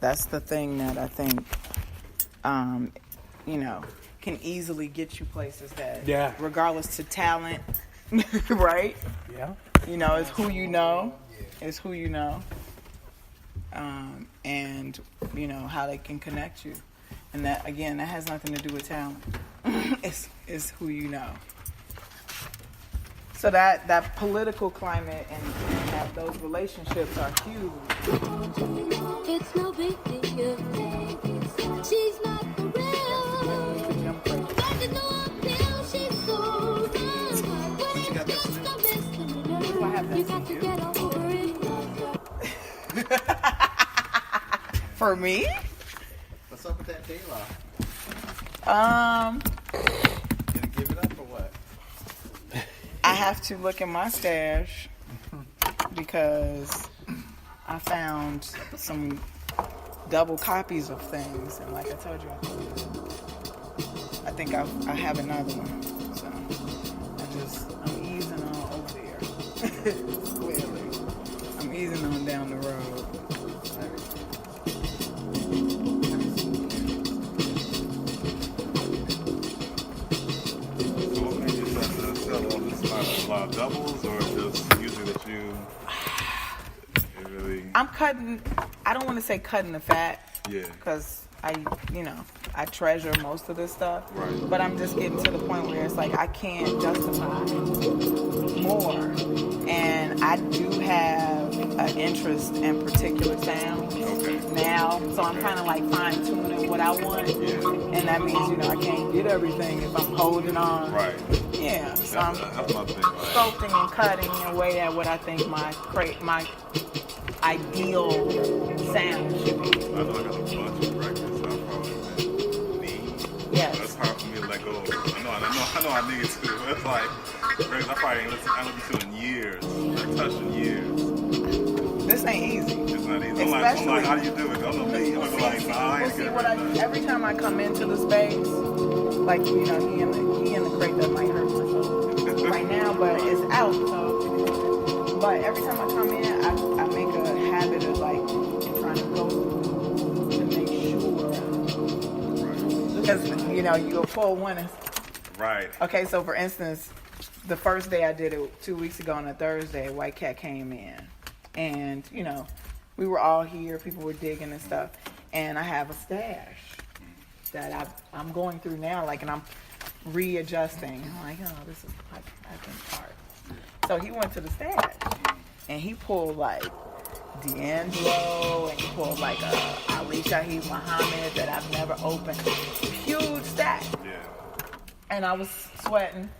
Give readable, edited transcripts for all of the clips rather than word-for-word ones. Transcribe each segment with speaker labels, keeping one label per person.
Speaker 1: That's the thing that I think, can easily get you places that, regardless to talent, right?
Speaker 2: Yeah.
Speaker 1: It's who you know. It's who you know. And, how they can connect you. And that, again, that has nothing to do with talent. It's who you know. So that political climate and those relationships are huge.
Speaker 3: It's no big deal. She's not the real. Got to go uphill, she's so fine. But it's just a misdemeanor. You got to get over it.
Speaker 1: For me?
Speaker 4: What's up with that J-Law? Gonna give it up or what?
Speaker 1: I have to look in my stash because I found some double copies of things, and like I told you, I think I have another one. So I'm easing on over there. Clearly, I'm easing on down the road.
Speaker 5: A lot of doubles, or just usually that you really...
Speaker 1: I'm cutting, I don't want to say cutting the fat.
Speaker 5: Yeah.
Speaker 1: Because I treasure most of this stuff.
Speaker 5: Right.
Speaker 1: But I'm just getting to the point where it's like I can't justify more. And I do have an interest in particular sounds now. So I'm kind of like fine-tuning what I want.
Speaker 5: Yeah.
Speaker 1: And that means, I can't get everything if I'm holding on.
Speaker 5: Right.
Speaker 1: Yeah. So
Speaker 5: that's
Speaker 1: I'm
Speaker 5: my thing.
Speaker 1: sculpting and cutting in a way at what I think my ideal sound should be.
Speaker 5: I know I got a bunch of records that I probably need.
Speaker 1: Yes.
Speaker 5: That's hard for me to let go of. I know I need to. It's like records I probably ain't listened to in years. I touched in years.
Speaker 1: This ain't easy.
Speaker 5: It's not easy. I'm like, how do you do it? I don't know me. I'm like, I ain't good.
Speaker 1: Every time I come into the space, like he in the crate that might hurt myself right now, but it's out. So, but every time I come in, I make a habit of like trying to go to make sure, because you'll pull one.
Speaker 5: Right.
Speaker 1: Okay, so for instance, the first day I did it 2 weeks ago on a Thursday, White Cat came in, and we were all here, people were digging and stuff, and I have a stash that I'm going through now, and I'm readjusting. I'm like, this is I think part. So he went to the stash, and he pulled like D'Angelo, and he pulled like a Ali Shaheed Muhammad that I've never opened. Huge stack.
Speaker 5: Yeah.
Speaker 1: And I was sweating.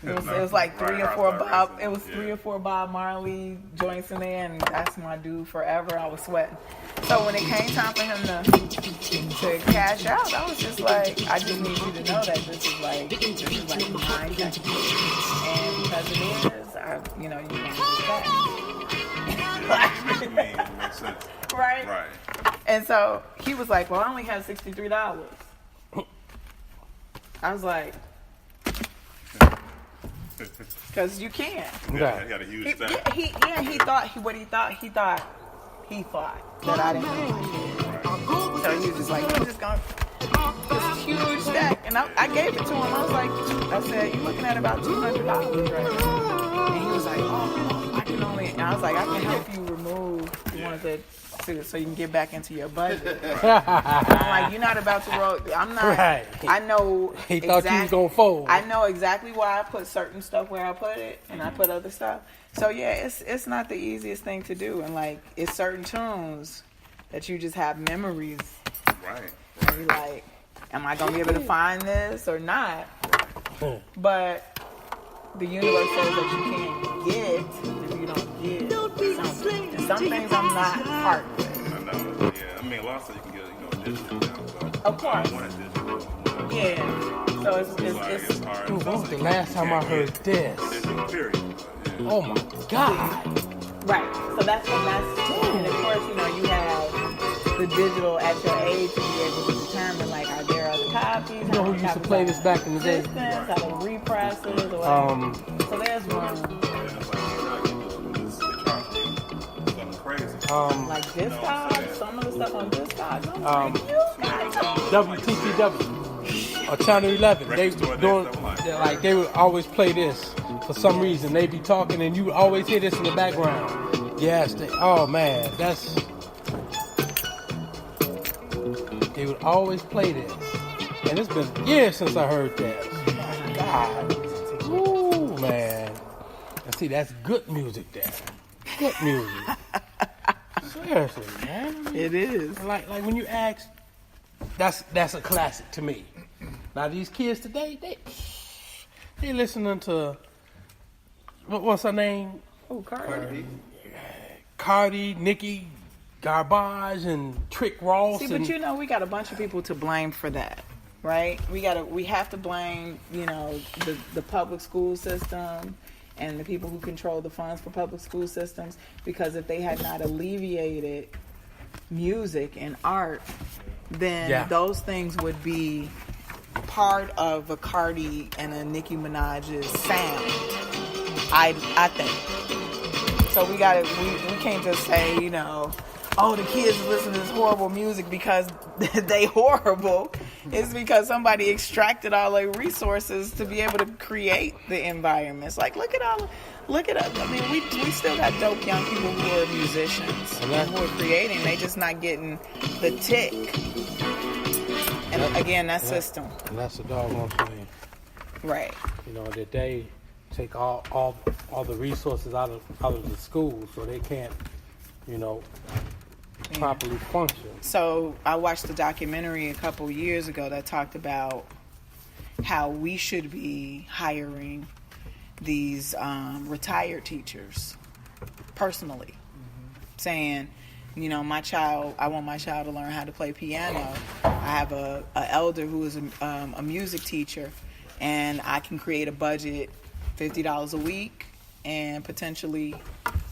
Speaker 1: It was like three or four Bob. It was 3 or 4 Bob Marley joints in there, and that's my dude forever. I was sweating. So when it came time for him to cash out, I was just like, I just need you to know that this is like mine, and because it is, you can't do that.
Speaker 5: Makes sense.
Speaker 1: Right. And so he was like, well, I only have $63. I was like, because you can't.
Speaker 5: Yeah, he got a huge stack.
Speaker 1: He thought that I didn't know. So he was just like, you just gonna this huge stack, and I gave it to him. I said, you looking at about $200 right now? And he was like, I can only. And I was like, I can help you remove one of the. So you can get back into your budget. I'm like, you're not about to roll. I'm not.
Speaker 2: Right.
Speaker 1: I know.
Speaker 2: He thought you was gonna fold.
Speaker 1: I know exactly why I put certain stuff where I put it, and I put other stuff. So yeah, it's not the easiest thing to do, and like it's certain tunes that you just have memories.
Speaker 5: Right.
Speaker 1: And you're like, am I gonna be able to find this or not? But the universe says that you can't get if you don't get something. And some things I'm not part with.
Speaker 5: I know. Yeah. I mean, a lot of stuff you can get, digital now. So
Speaker 1: Of course.
Speaker 5: I want it digital.
Speaker 1: Yeah. So
Speaker 5: It's hard.
Speaker 2: Dude, when was the last time I heard this?
Speaker 5: Digital, period. Yeah.
Speaker 2: Oh my God.
Speaker 1: right. So that's and of course, you have the digital at your age to be able to determine like, are there other copies?
Speaker 2: You know who used to play this back in the day?
Speaker 1: Are they represses or whatever? So there's one.
Speaker 5: It's like, it's something crazy.
Speaker 1: Like Discogs, some of the stuff on Discogs. I'm like, you guys
Speaker 2: WTTW or Channel 11. They
Speaker 5: Record store
Speaker 2: doing
Speaker 5: days, that one.
Speaker 2: like they would always play this for some reason. They be talking and you would always hear this in the background. Yes, oh man, they would always play this, and it's been years since I heard that. Oh, God, ooh man, and see that's good music there. Good music. Seriously, man.
Speaker 1: It is.
Speaker 2: Like when you ask, that's a classic to me. Now these kids today, they listening to what's her name?
Speaker 1: Oh,
Speaker 2: Cardi, Nicki, Garbage, and Trick Ross.
Speaker 1: See, but you know, we got a bunch of people to blame for that, right? We have to blame, you know, the public school system and the people who control the funds for public school systems, because if they had not alleviated music and art, then those things would be part of a Cardi and a Nicki Minaj's sound. I think. So we can't just say, you know, oh, the kids listen to this horrible music because they horrible. It's because somebody extracted all their resources to be able to create the environments. Like, look at us. I mean, we still got dope young people who are musicians and who are creating. They just not getting the tick. And again, that system.
Speaker 2: And that's the doggone thing.
Speaker 1: Right.
Speaker 2: You know, that they take all the resources out of the schools, so they can't, you know, properly function.
Speaker 1: So I watched a documentary a couple years ago that talked about how we should be hiring these retired teachers personally, saying, you know, I want my child to learn how to play piano. I have a elder who is a music teacher, and I can create a budget, $50 a week, and potentially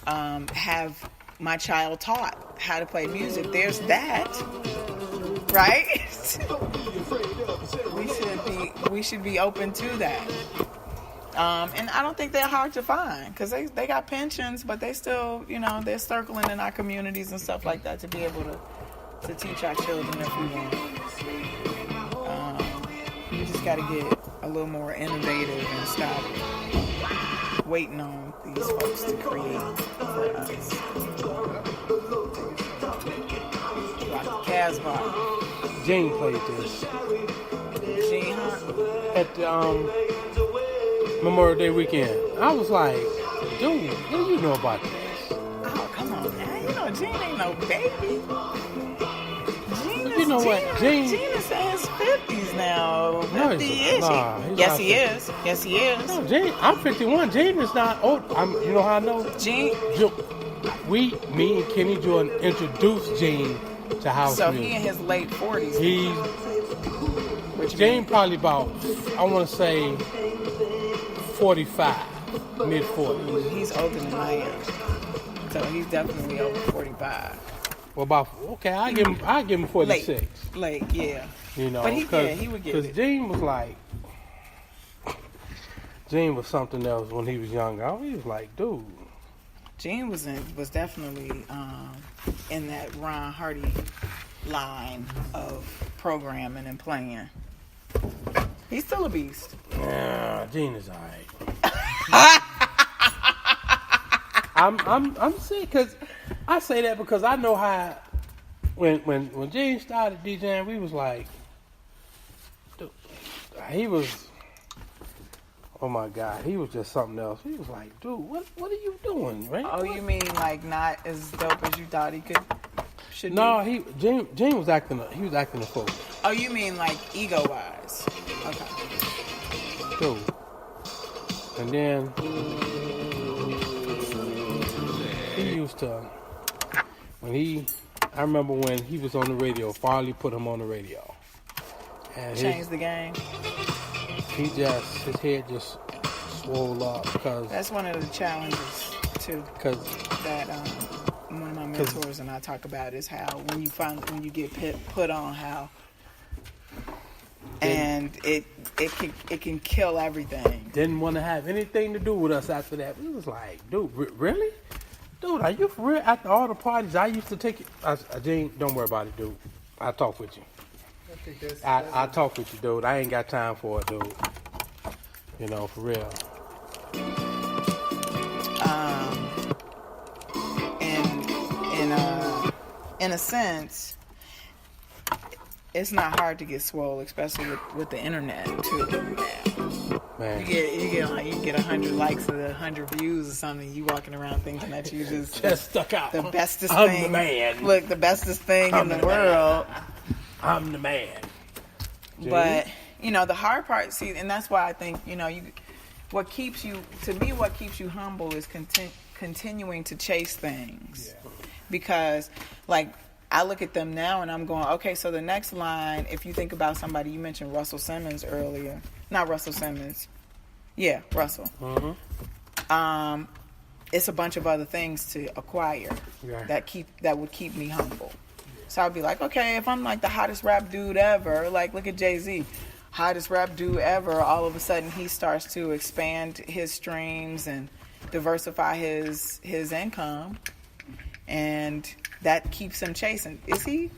Speaker 1: have my child taught how to play music. There's that, right? we should be open to that. And I don't think they're hard to find, because they got pensions, but they still, you know, they're circling in our communities and stuff like that to be able to teach our children if we want. We just got to get a little more innovative and stop waiting on these folks to create for us. Like Casbah.
Speaker 2: Gene played this.
Speaker 1: Gene, huh?
Speaker 2: At the Memorial Day weekend. I was like, dude, what do you know about this?
Speaker 1: Oh, come on, man. You know, Gene ain't no baby.
Speaker 2: You know what?
Speaker 1: Gene is in his 50s now. 50-ish. Yes, he is. Yes, he is.
Speaker 2: No, Gene, I'm 51. Gene is not old. You know how I know?
Speaker 1: Gene.
Speaker 2: Me and Kenny Jordan introduced Gene to house music.
Speaker 1: So he in his late 40s.
Speaker 2: Gene probably about, I want to say, 45, mid-40s.
Speaker 1: He's older than I am. So he's definitely over 45.
Speaker 2: Well, I give him 46.
Speaker 1: Late, yeah.
Speaker 2: You know,
Speaker 1: but he would get it.
Speaker 2: Because Gene was something else when he was younger. He was like, dude.
Speaker 1: Gene was definitely in that Ron Hardy line of programming and playing. He's still a beast.
Speaker 2: Yeah, Gene is alright. I'm sick because I say that because I know how when Gene started DJing, we was like, dude, he was, oh my God, he was just something else. He was like, dude, what are you doing, right?
Speaker 1: Oh, you mean like not as dope as you thought he should be?
Speaker 2: No, Gene was acting a fool.
Speaker 1: Oh, you mean like ego-wise? Okay.
Speaker 2: Dude. And then he used to, I remember when he was on the radio, Farley put him on the radio. And
Speaker 1: changed the game.
Speaker 2: His head just swole up because.
Speaker 1: That's one of the challenges too.
Speaker 2: Because
Speaker 1: that one of my mentors and I talk about is how when you get put on how. And it can kill everything.
Speaker 2: Didn't want to have anything to do with us after that. We was like, dude, really? Dude, are you for real? After all the parties I used to take you, Gene, don't worry about it, dude. I'll talk with you.
Speaker 4: I think that's
Speaker 2: I'll talk with you, dude. I ain't got time for it, dude. You know, for real.
Speaker 1: In a sense, it's not hard to get swole, especially with the internet too.
Speaker 2: Man.
Speaker 1: You get 100 likes or 100 views or something. You walking around thinking that you just
Speaker 2: stuck out.
Speaker 1: the bestest
Speaker 2: I'm
Speaker 1: thing.
Speaker 2: the man.
Speaker 1: Look, the bestest thing
Speaker 2: I'm
Speaker 1: in the
Speaker 2: the man.
Speaker 1: world.
Speaker 2: I'm the man.
Speaker 1: But the hard part, see, and that's why I think what keeps you humble is continuing to chase things.
Speaker 4: Yeah.
Speaker 1: Because, like, I look at them now and I'm going, okay, so the next line, if you think about somebody, you mentioned Russell Simmons earlier. Not Russell Simmons. Yeah, Russell.
Speaker 2: Mm-hmm.
Speaker 1: It's a bunch of other things to acquire that would keep me humble. So I'd be like, okay, if I'm like the hottest rap dude ever, like look at Jay-Z, hottest rap dude ever, all of a sudden he starts to expand his streams and diversify his income, and that keeps him chasing. Is he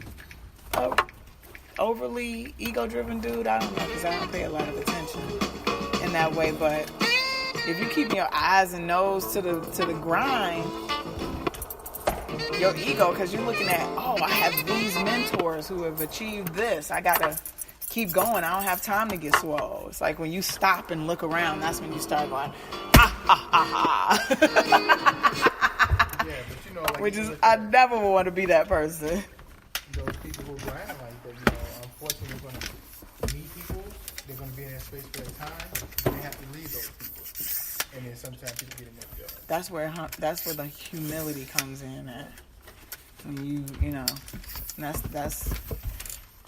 Speaker 1: a overly ego-driven dude? I don't know, because I don't pay a lot of attention in that way. But if you keep your eyes and nose to the grind, your ego, because you're looking at, I have these mentors who have achieved this. I gotta keep going. I don't have time to get swole. It's like when you stop and look around, that's when you start going,
Speaker 4: Yeah, but like,
Speaker 1: which is, I never want to be that person.
Speaker 4: Those people who grind like that, unfortunately, they're going to meet people. They're going to be in that space for a time. And they have to leave those people. And then sometimes people get in their feelings.
Speaker 1: That's where the humility comes in at. When that's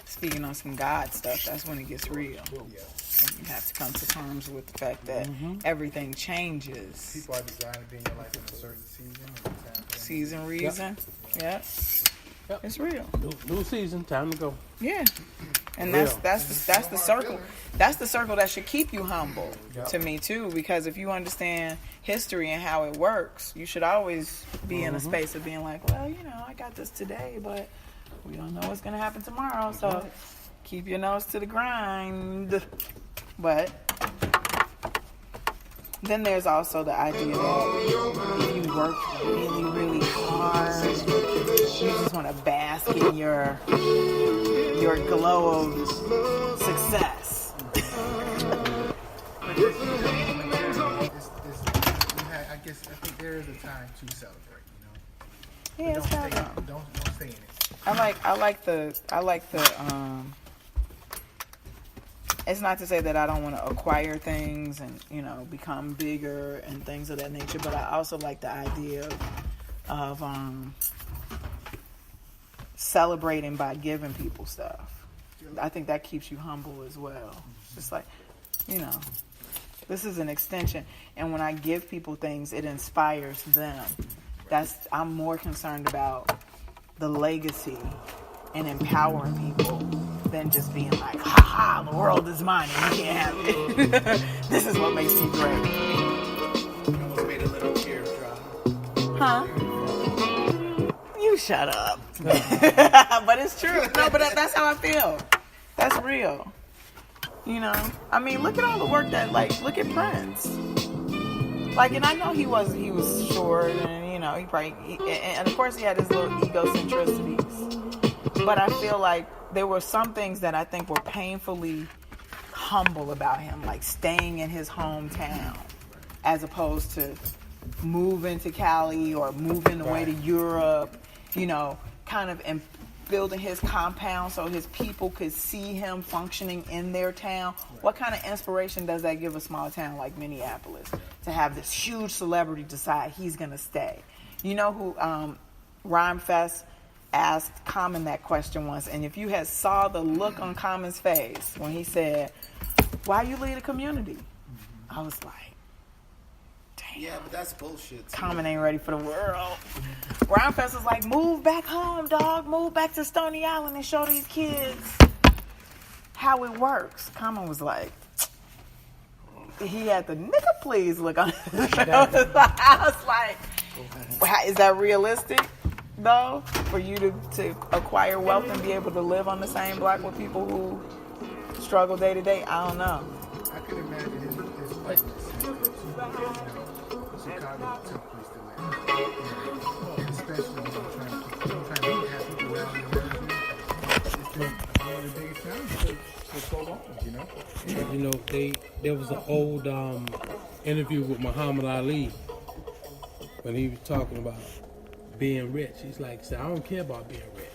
Speaker 1: speaking on some God stuff. That's when it gets real.
Speaker 4: Yeah.
Speaker 1: And you have to come to terms with the fact that everything changes.
Speaker 4: People are designed to be in your life in a certain season. And time for them.
Speaker 1: Season, reason. Yep. It's real.
Speaker 2: New season, time to go.
Speaker 1: Yeah. And
Speaker 2: Real.
Speaker 1: that's the circle. That's the circle that should keep you humble to me too, because if you understand history and how it works, you should always be in a space of being like, well, I got this today, but we don't know what's gonna happen tomorrow, so keep your nose to the grind. But then there's also the idea that if you work really, really hard, you just want to bask in your glow of success.
Speaker 4: I think there is a time to celebrate.
Speaker 1: Yeah, it's
Speaker 4: Don't
Speaker 1: kind of.
Speaker 4: don't stay in it.
Speaker 1: I like the it's not to say that I don't want to acquire things and become bigger and things of that nature, but I also like the idea of celebrating by giving people stuff. I think that keeps you humble as well. It's like, this is an extension, and when I give people things, it inspires them. I'm more concerned about the legacy and empowering people than just being like, ha ha, the world is mine and you can't have it. This is what makes me great.
Speaker 4: You almost made a little tear drop.
Speaker 1: Huh? You shut up. But it's true. No, but that's how I feel. That's real. I mean, look at all the work look at Prince. And I know he was short, and he probably, and of course he had his little egocentricities. But I feel like there were some things that I think were painfully humble about him, like staying in his hometown, as opposed to moving to Cali or moving away to Europe. Kind of building his compound so his people could see him functioning in their town. What kind of inspiration does that give a small town like Minneapolis to have this huge celebrity decide he's going to stay? You know who Rhyme Fest asked Common that question once, and if you had saw the look on Common's face when he said, "Why you leave the community?" I was like, damn.
Speaker 4: Yeah, but that's bullshit.
Speaker 1: Common ain't ready for the world. Rhyme Fest was like, move back home, dog. Move back to Stony Island and show these kids how it works. Common was like, he had the nigga please look on his face. I was like, Is that realistic, though, for you to acquire wealth and be able to live on the same block with people who struggle day to day? I don't know.
Speaker 4: I can imagine his likeness. Chicago took place to live. And especially when you're trying to have people around you. It's been one of the biggest challenges for so long, you know?
Speaker 2: You know, there was an old interview with Muhammad Ali when he was talking about being rich. He's like, I don't care about being rich.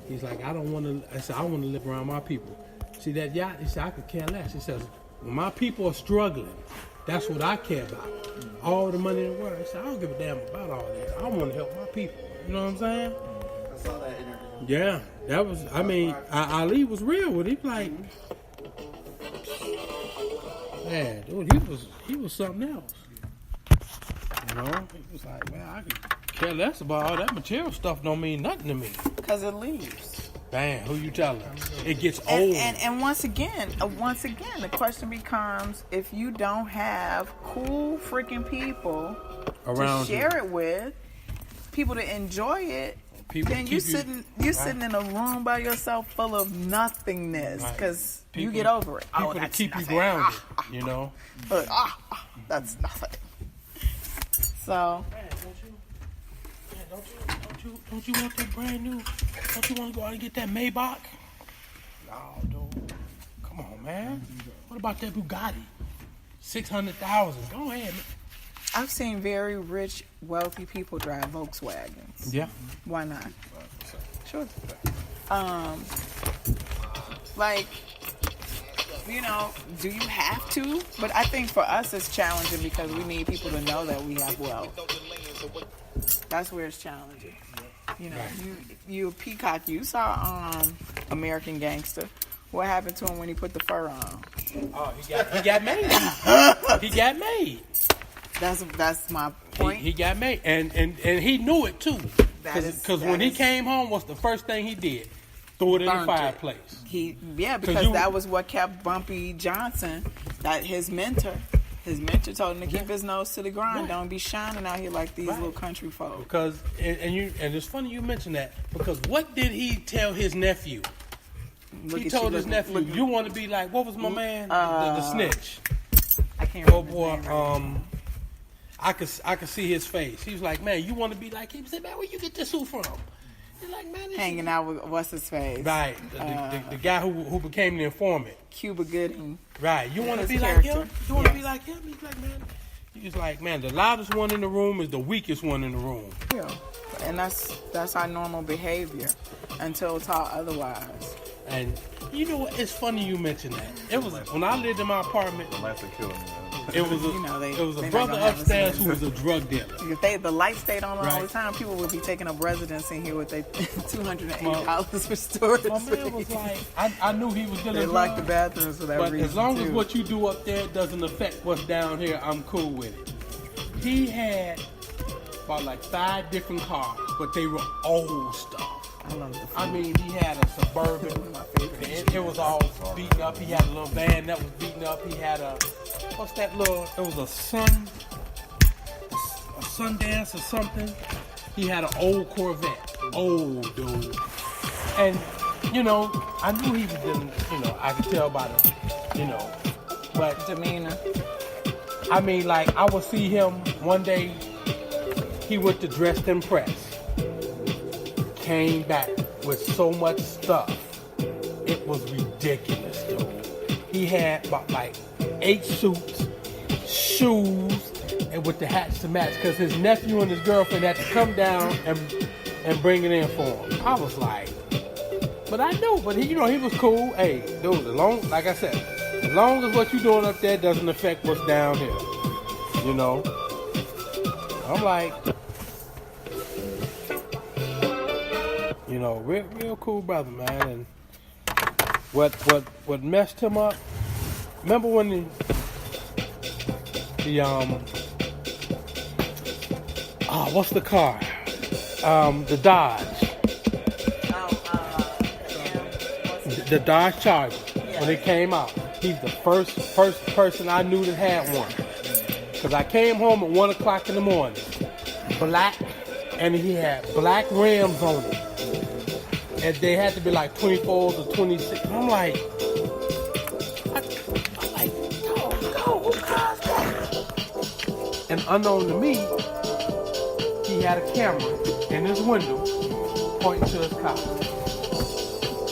Speaker 2: He's like, I want to live around my people. See that yacht? He said, I could care less. He says, when my people are struggling, that's what I care about. All the money in the world. He said, I don't give a damn about all that. I want to help my people. You know what I'm saying?
Speaker 6: I saw that interview.
Speaker 2: Yeah, that was, I mean, Ali was real with it. He like, yeah, dude, he was something else. You know, he was like, man, I could care less about all that material stuff. Don't mean nothing to me.
Speaker 1: Because it leaves.
Speaker 2: Man, who you telling? It gets old.
Speaker 1: And once again, the question becomes: if you don't have cool freaking people
Speaker 2: Around
Speaker 1: to share it with, people to enjoy it,
Speaker 2: People
Speaker 1: then you're sitting in a room by yourself full of nothingness because you get over it.
Speaker 2: People to keep you grounded, you know.
Speaker 1: But, that's nothing. So.
Speaker 2: Don't you want that brand new? Don't you want to go out and get that Maybach? No, dude. Come on, man. What about that Bugatti? 600,000. Go ahead, man.
Speaker 1: I've seen very rich, wealthy people drive Volkswagens.
Speaker 2: Yeah.
Speaker 1: Why not? Sure. Like, you know, do you have to? But I think for us it's challenging because we need people to know that we have wealth. That's where it's challenging. You know, you a peacock. You saw American Gangster. What happened to him when he put the fur on?
Speaker 2: Oh, he got made. He got made.
Speaker 1: That's my point.
Speaker 2: He got made, and he knew it too. Because when he came home, what's the first thing he did? Threw it in the fireplace.
Speaker 1: Because that was what kept Bumpy Johnson, that his mentor told him to keep his nose to the ground. Don't be shining out here like these little country folks.
Speaker 2: Because and it's funny you mention that, because what did he tell his nephew? He told his nephew, "You want to be like, what was my man, the snitch?"
Speaker 1: I can't remember.
Speaker 2: Oh boy, I could see his face. He was like, "Man, you want to be like him?" He said, "Man, where you get this suit from?" He's like, "Man,
Speaker 1: hanging out with what's his face?"
Speaker 2: Right, the guy who became the informant.
Speaker 1: Cuba Gooding.
Speaker 2: Right, you want to be
Speaker 1: character.
Speaker 2: like him? You want to be like him? He's like, man, the loudest one in the room is the weakest one in the room.
Speaker 1: Yeah, and that's our normal behavior until taught otherwise.
Speaker 2: And you know what? It's funny you mention that. It was when I lived in my apartment.
Speaker 5: The lights are killing me.
Speaker 2: It was a brother upstairs who was a drug dealer.
Speaker 1: If the lights stayed on all the time, people would be taking up residence in here with their $280 for storage.
Speaker 2: My man was like, I knew he was dealing.
Speaker 1: They locked the bathrooms for that reason.
Speaker 2: But as long as what you do up there doesn't affect what's down here, I'm cool with it. He had about like 5 different cars, but they were old stuff. I mean, he had a Suburban. It was all beaten up. He had a little van that was beaten up. He had it was a Sundance or something. He had an old Corvette. Old dude. And, you know, I knew he was dealing, you know, I could tell by the, you know, but
Speaker 1: demeanor.
Speaker 2: I mean, like, I would see him one day, he went to Dressed and Press. Came back with so much stuff. It was ridiculous, dude. He had about like 8 suits, shoes, and with the hats to match, because his nephew and his girlfriend had to come down and bring it in for him. I was like, but I knew, but he was cool. Hey, dude, like I said, as long as what you doing up there doesn't affect what's down here, you know. I'm like, you know, real cool brother, man. And what messed him up? Remember when what's the car? The Dodge. The Dodge Charger. When it came out, he's the first person I knew that had one. Cause I came home at 1:00 in the morning. black, and he had black rims on it. And they had to be like 24s or 26. And I'm like, yo, who caused that? And unknown to me, he had a camera in his window pointing to his car.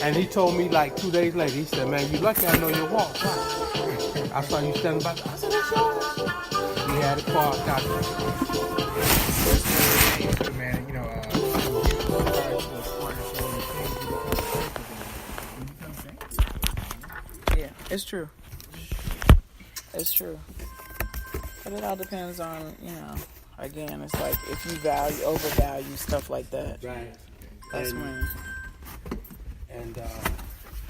Speaker 2: And he told me like 2 days later, he said, man, you lucky I know your walk. I saw you standing by. I said, that's yours. He had a car out there.
Speaker 4: Man, you know,
Speaker 1: Yeah, it's true. It's true. But it all depends on, you know, again, it's like if you overvalue stuff like that.
Speaker 2: Right.
Speaker 1: That's when.
Speaker 2: And,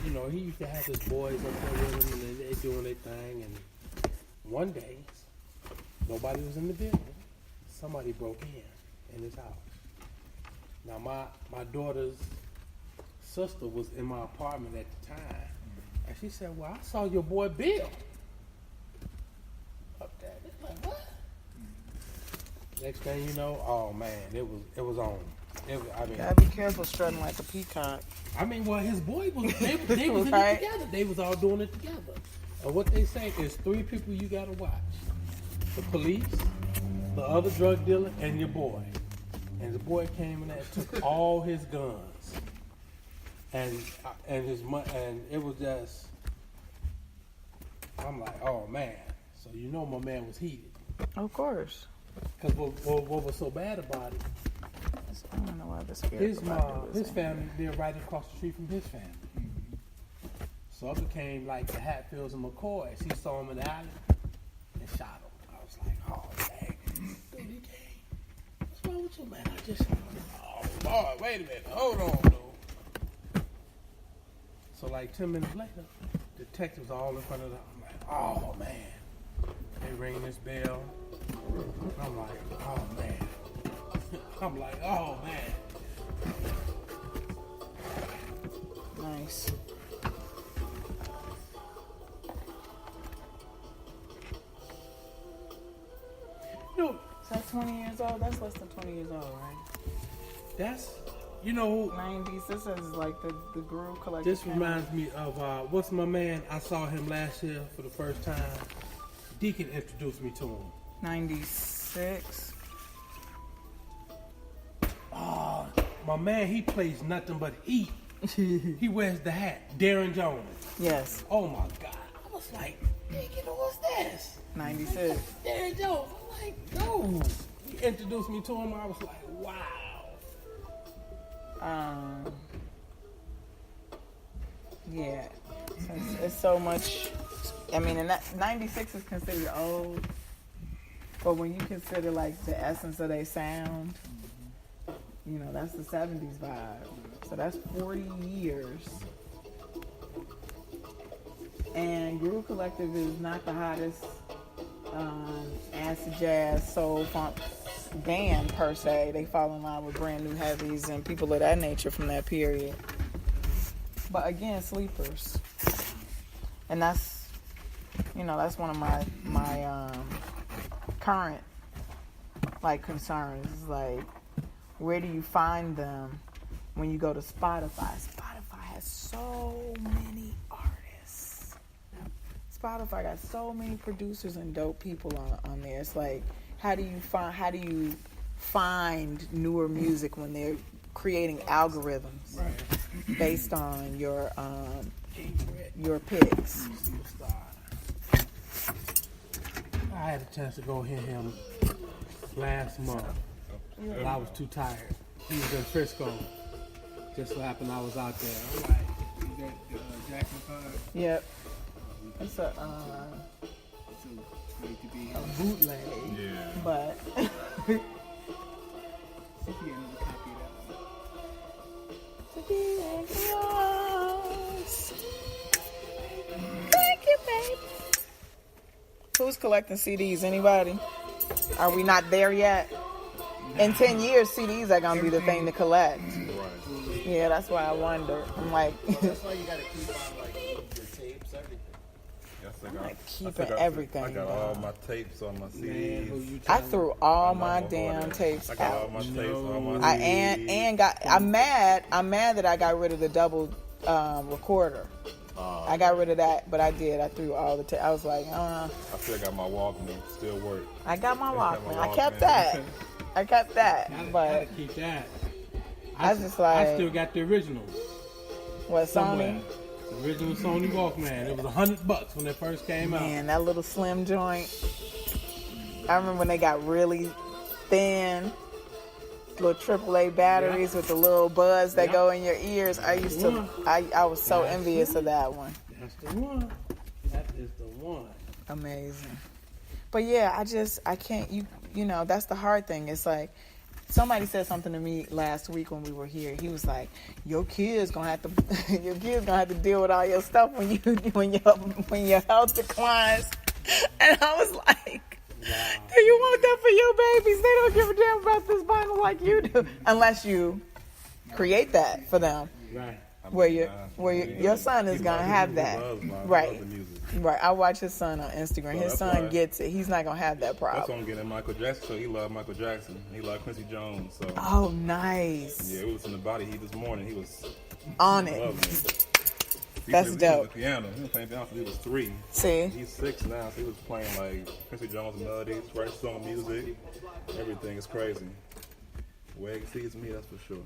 Speaker 2: you know, he used to have his boys up there with him, and they doing their thing. And one day, nobody was in the building. Somebody broke in his house. Now, my daughter's sister was in my apartment at the time. And she said, well, I saw your boy Bill up there. Like, what? Next thing you know, oh, man, it was on.
Speaker 1: Gotta be careful strutting like a peacock.
Speaker 2: I mean, well, his boy was, they was in
Speaker 1: Right.
Speaker 2: it together. They was all doing it together. And what they say is 3 people you gotta watch. The police, the other drug dealer, and your boy. And the boy came in there and took all his guns. And his money, and it was just, I'm like, oh man. So you know my man was heated.
Speaker 1: Of course.
Speaker 2: Because what was so bad about it,
Speaker 1: I don't know why the spirit
Speaker 2: his
Speaker 1: provider was
Speaker 2: his
Speaker 1: in
Speaker 2: family lived right across the street from his family. So it became like the Hatfields and McCoys. He saw him in the alley and shot him. I was like, oh, dang. Dude, he came. What's wrong with you, man? I just, oh, Lord, wait a minute. Hold on, dude. So like 10 minutes later, detectives all in front of them. I'm like, oh, man. They ring this bell. I'm like, oh, man. I'm like, oh, man.
Speaker 1: nice.
Speaker 2: You know,
Speaker 1: Is that 20 years old? That's less than 20 years old, right?
Speaker 2: that's, you know,
Speaker 1: 90s. This is like the Groove Collective.
Speaker 2: this reminds me of, what's my man? I saw him last year for the first time. Deacon introduced me to him.
Speaker 1: 96.
Speaker 2: Oh, my man, he plays nothing but heat. He wears the hat. Darren Jones.
Speaker 1: Yes.
Speaker 2: Oh my God. I was like, nigga, what's this?
Speaker 1: 96.
Speaker 2: Darren Jones. I'm like, no. He introduced me to him. I was like, wow.
Speaker 1: Yeah. It's so much. I mean, and that 96 is considered old. But when you consider like the essence of their sound, you know, that's the 70s vibe. So that's 40 years. And Groove Collective is not the hottest acid jazz, soul, funk band per se. They fall in line with brand new heavies and people of that nature from that period. But again, sleepers. And that's, you know, that's one of my current like concerns. Is like, where do you find them when you go to Spotify? Spotify has so many artists. Spotify got so many producers and dope people on there. It's like, how do you find newer music when they're creating algorithms based on your picks?
Speaker 2: I had a chance to go hear him last month, but I was too tired. He was in Frisco. Just so happened I was out there. I'm like,
Speaker 4: Jackson 5.
Speaker 1: Yep. It's a
Speaker 4: So great to be
Speaker 1: bootleg,
Speaker 5: Yeah.
Speaker 1: but
Speaker 4: See if you get another copy of that one.
Speaker 1: Thank you, baby. Who's collecting CDs? Anybody? Are we not there yet? In 10 years, CDs are gonna be the thing to collect.
Speaker 5: Right.
Speaker 1: Yeah, that's why I wonder. I'm like,
Speaker 6: That's why you gotta keep on like your tapes, everything.
Speaker 1: keeping everything.
Speaker 5: I got all my tapes on my
Speaker 2: Man, who
Speaker 5: CDs.
Speaker 2: you
Speaker 1: I
Speaker 2: telling?
Speaker 1: threw all
Speaker 5: I'm
Speaker 1: my
Speaker 5: not
Speaker 1: damn
Speaker 5: gonna
Speaker 1: tapes
Speaker 5: I got all
Speaker 1: out.
Speaker 5: my tapes on my
Speaker 1: I
Speaker 5: CDs.
Speaker 1: I'm mad that I got rid of the double recorder. I got rid of that, but I did. I threw all the tapes. I was like,
Speaker 5: I still got my Walkman, still work.
Speaker 1: I got my
Speaker 5: got my
Speaker 1: Walkman. I kept
Speaker 5: Walkman.
Speaker 1: that. I kept that,
Speaker 2: Gotta
Speaker 1: but
Speaker 2: keep that.
Speaker 1: I was just like,
Speaker 2: I still got the original
Speaker 1: what,
Speaker 2: somewhere.
Speaker 1: Sony?
Speaker 2: The original Sony Walkman. It was $100 when it first came out.
Speaker 1: Man, that little slim joint. I remember when they got really thin, little AAA batteries with the little buds that go in your ears. I used to, I was so envious of that one.
Speaker 2: That's the one. That is the one.
Speaker 1: Amazing. But yeah, I can't, you know, that's the hard thing. It's like, somebody said something to me last week when we were here. He was like, your kid's gonna have to deal with all your stuff when your health declines. And I was like, do you want that for your babies? They don't give a damn about this vinyl like you do. Unless you create that for them.
Speaker 2: Right.
Speaker 1: Where your son is gonna have that. Right. Right. I watch his son on Instagram. His son gets it. He's not gonna have that
Speaker 5: That's why
Speaker 1: problem.
Speaker 5: I'm getting Michael Jackson. So he loved Michael Jackson. He loved Quincy Jones. So
Speaker 1: Oh, nice.
Speaker 5: yeah, we was in the body heat this morning. He was
Speaker 1: On it.
Speaker 5: loving it.
Speaker 1: That's
Speaker 5: He
Speaker 1: dope.
Speaker 5: played piano. He was playing piano since he was 3.
Speaker 1: See?
Speaker 5: He's 6 now, so he was playing like Quincy Jones melodies, writing song music. Everything is crazy. Way exceeds me, that's for sure.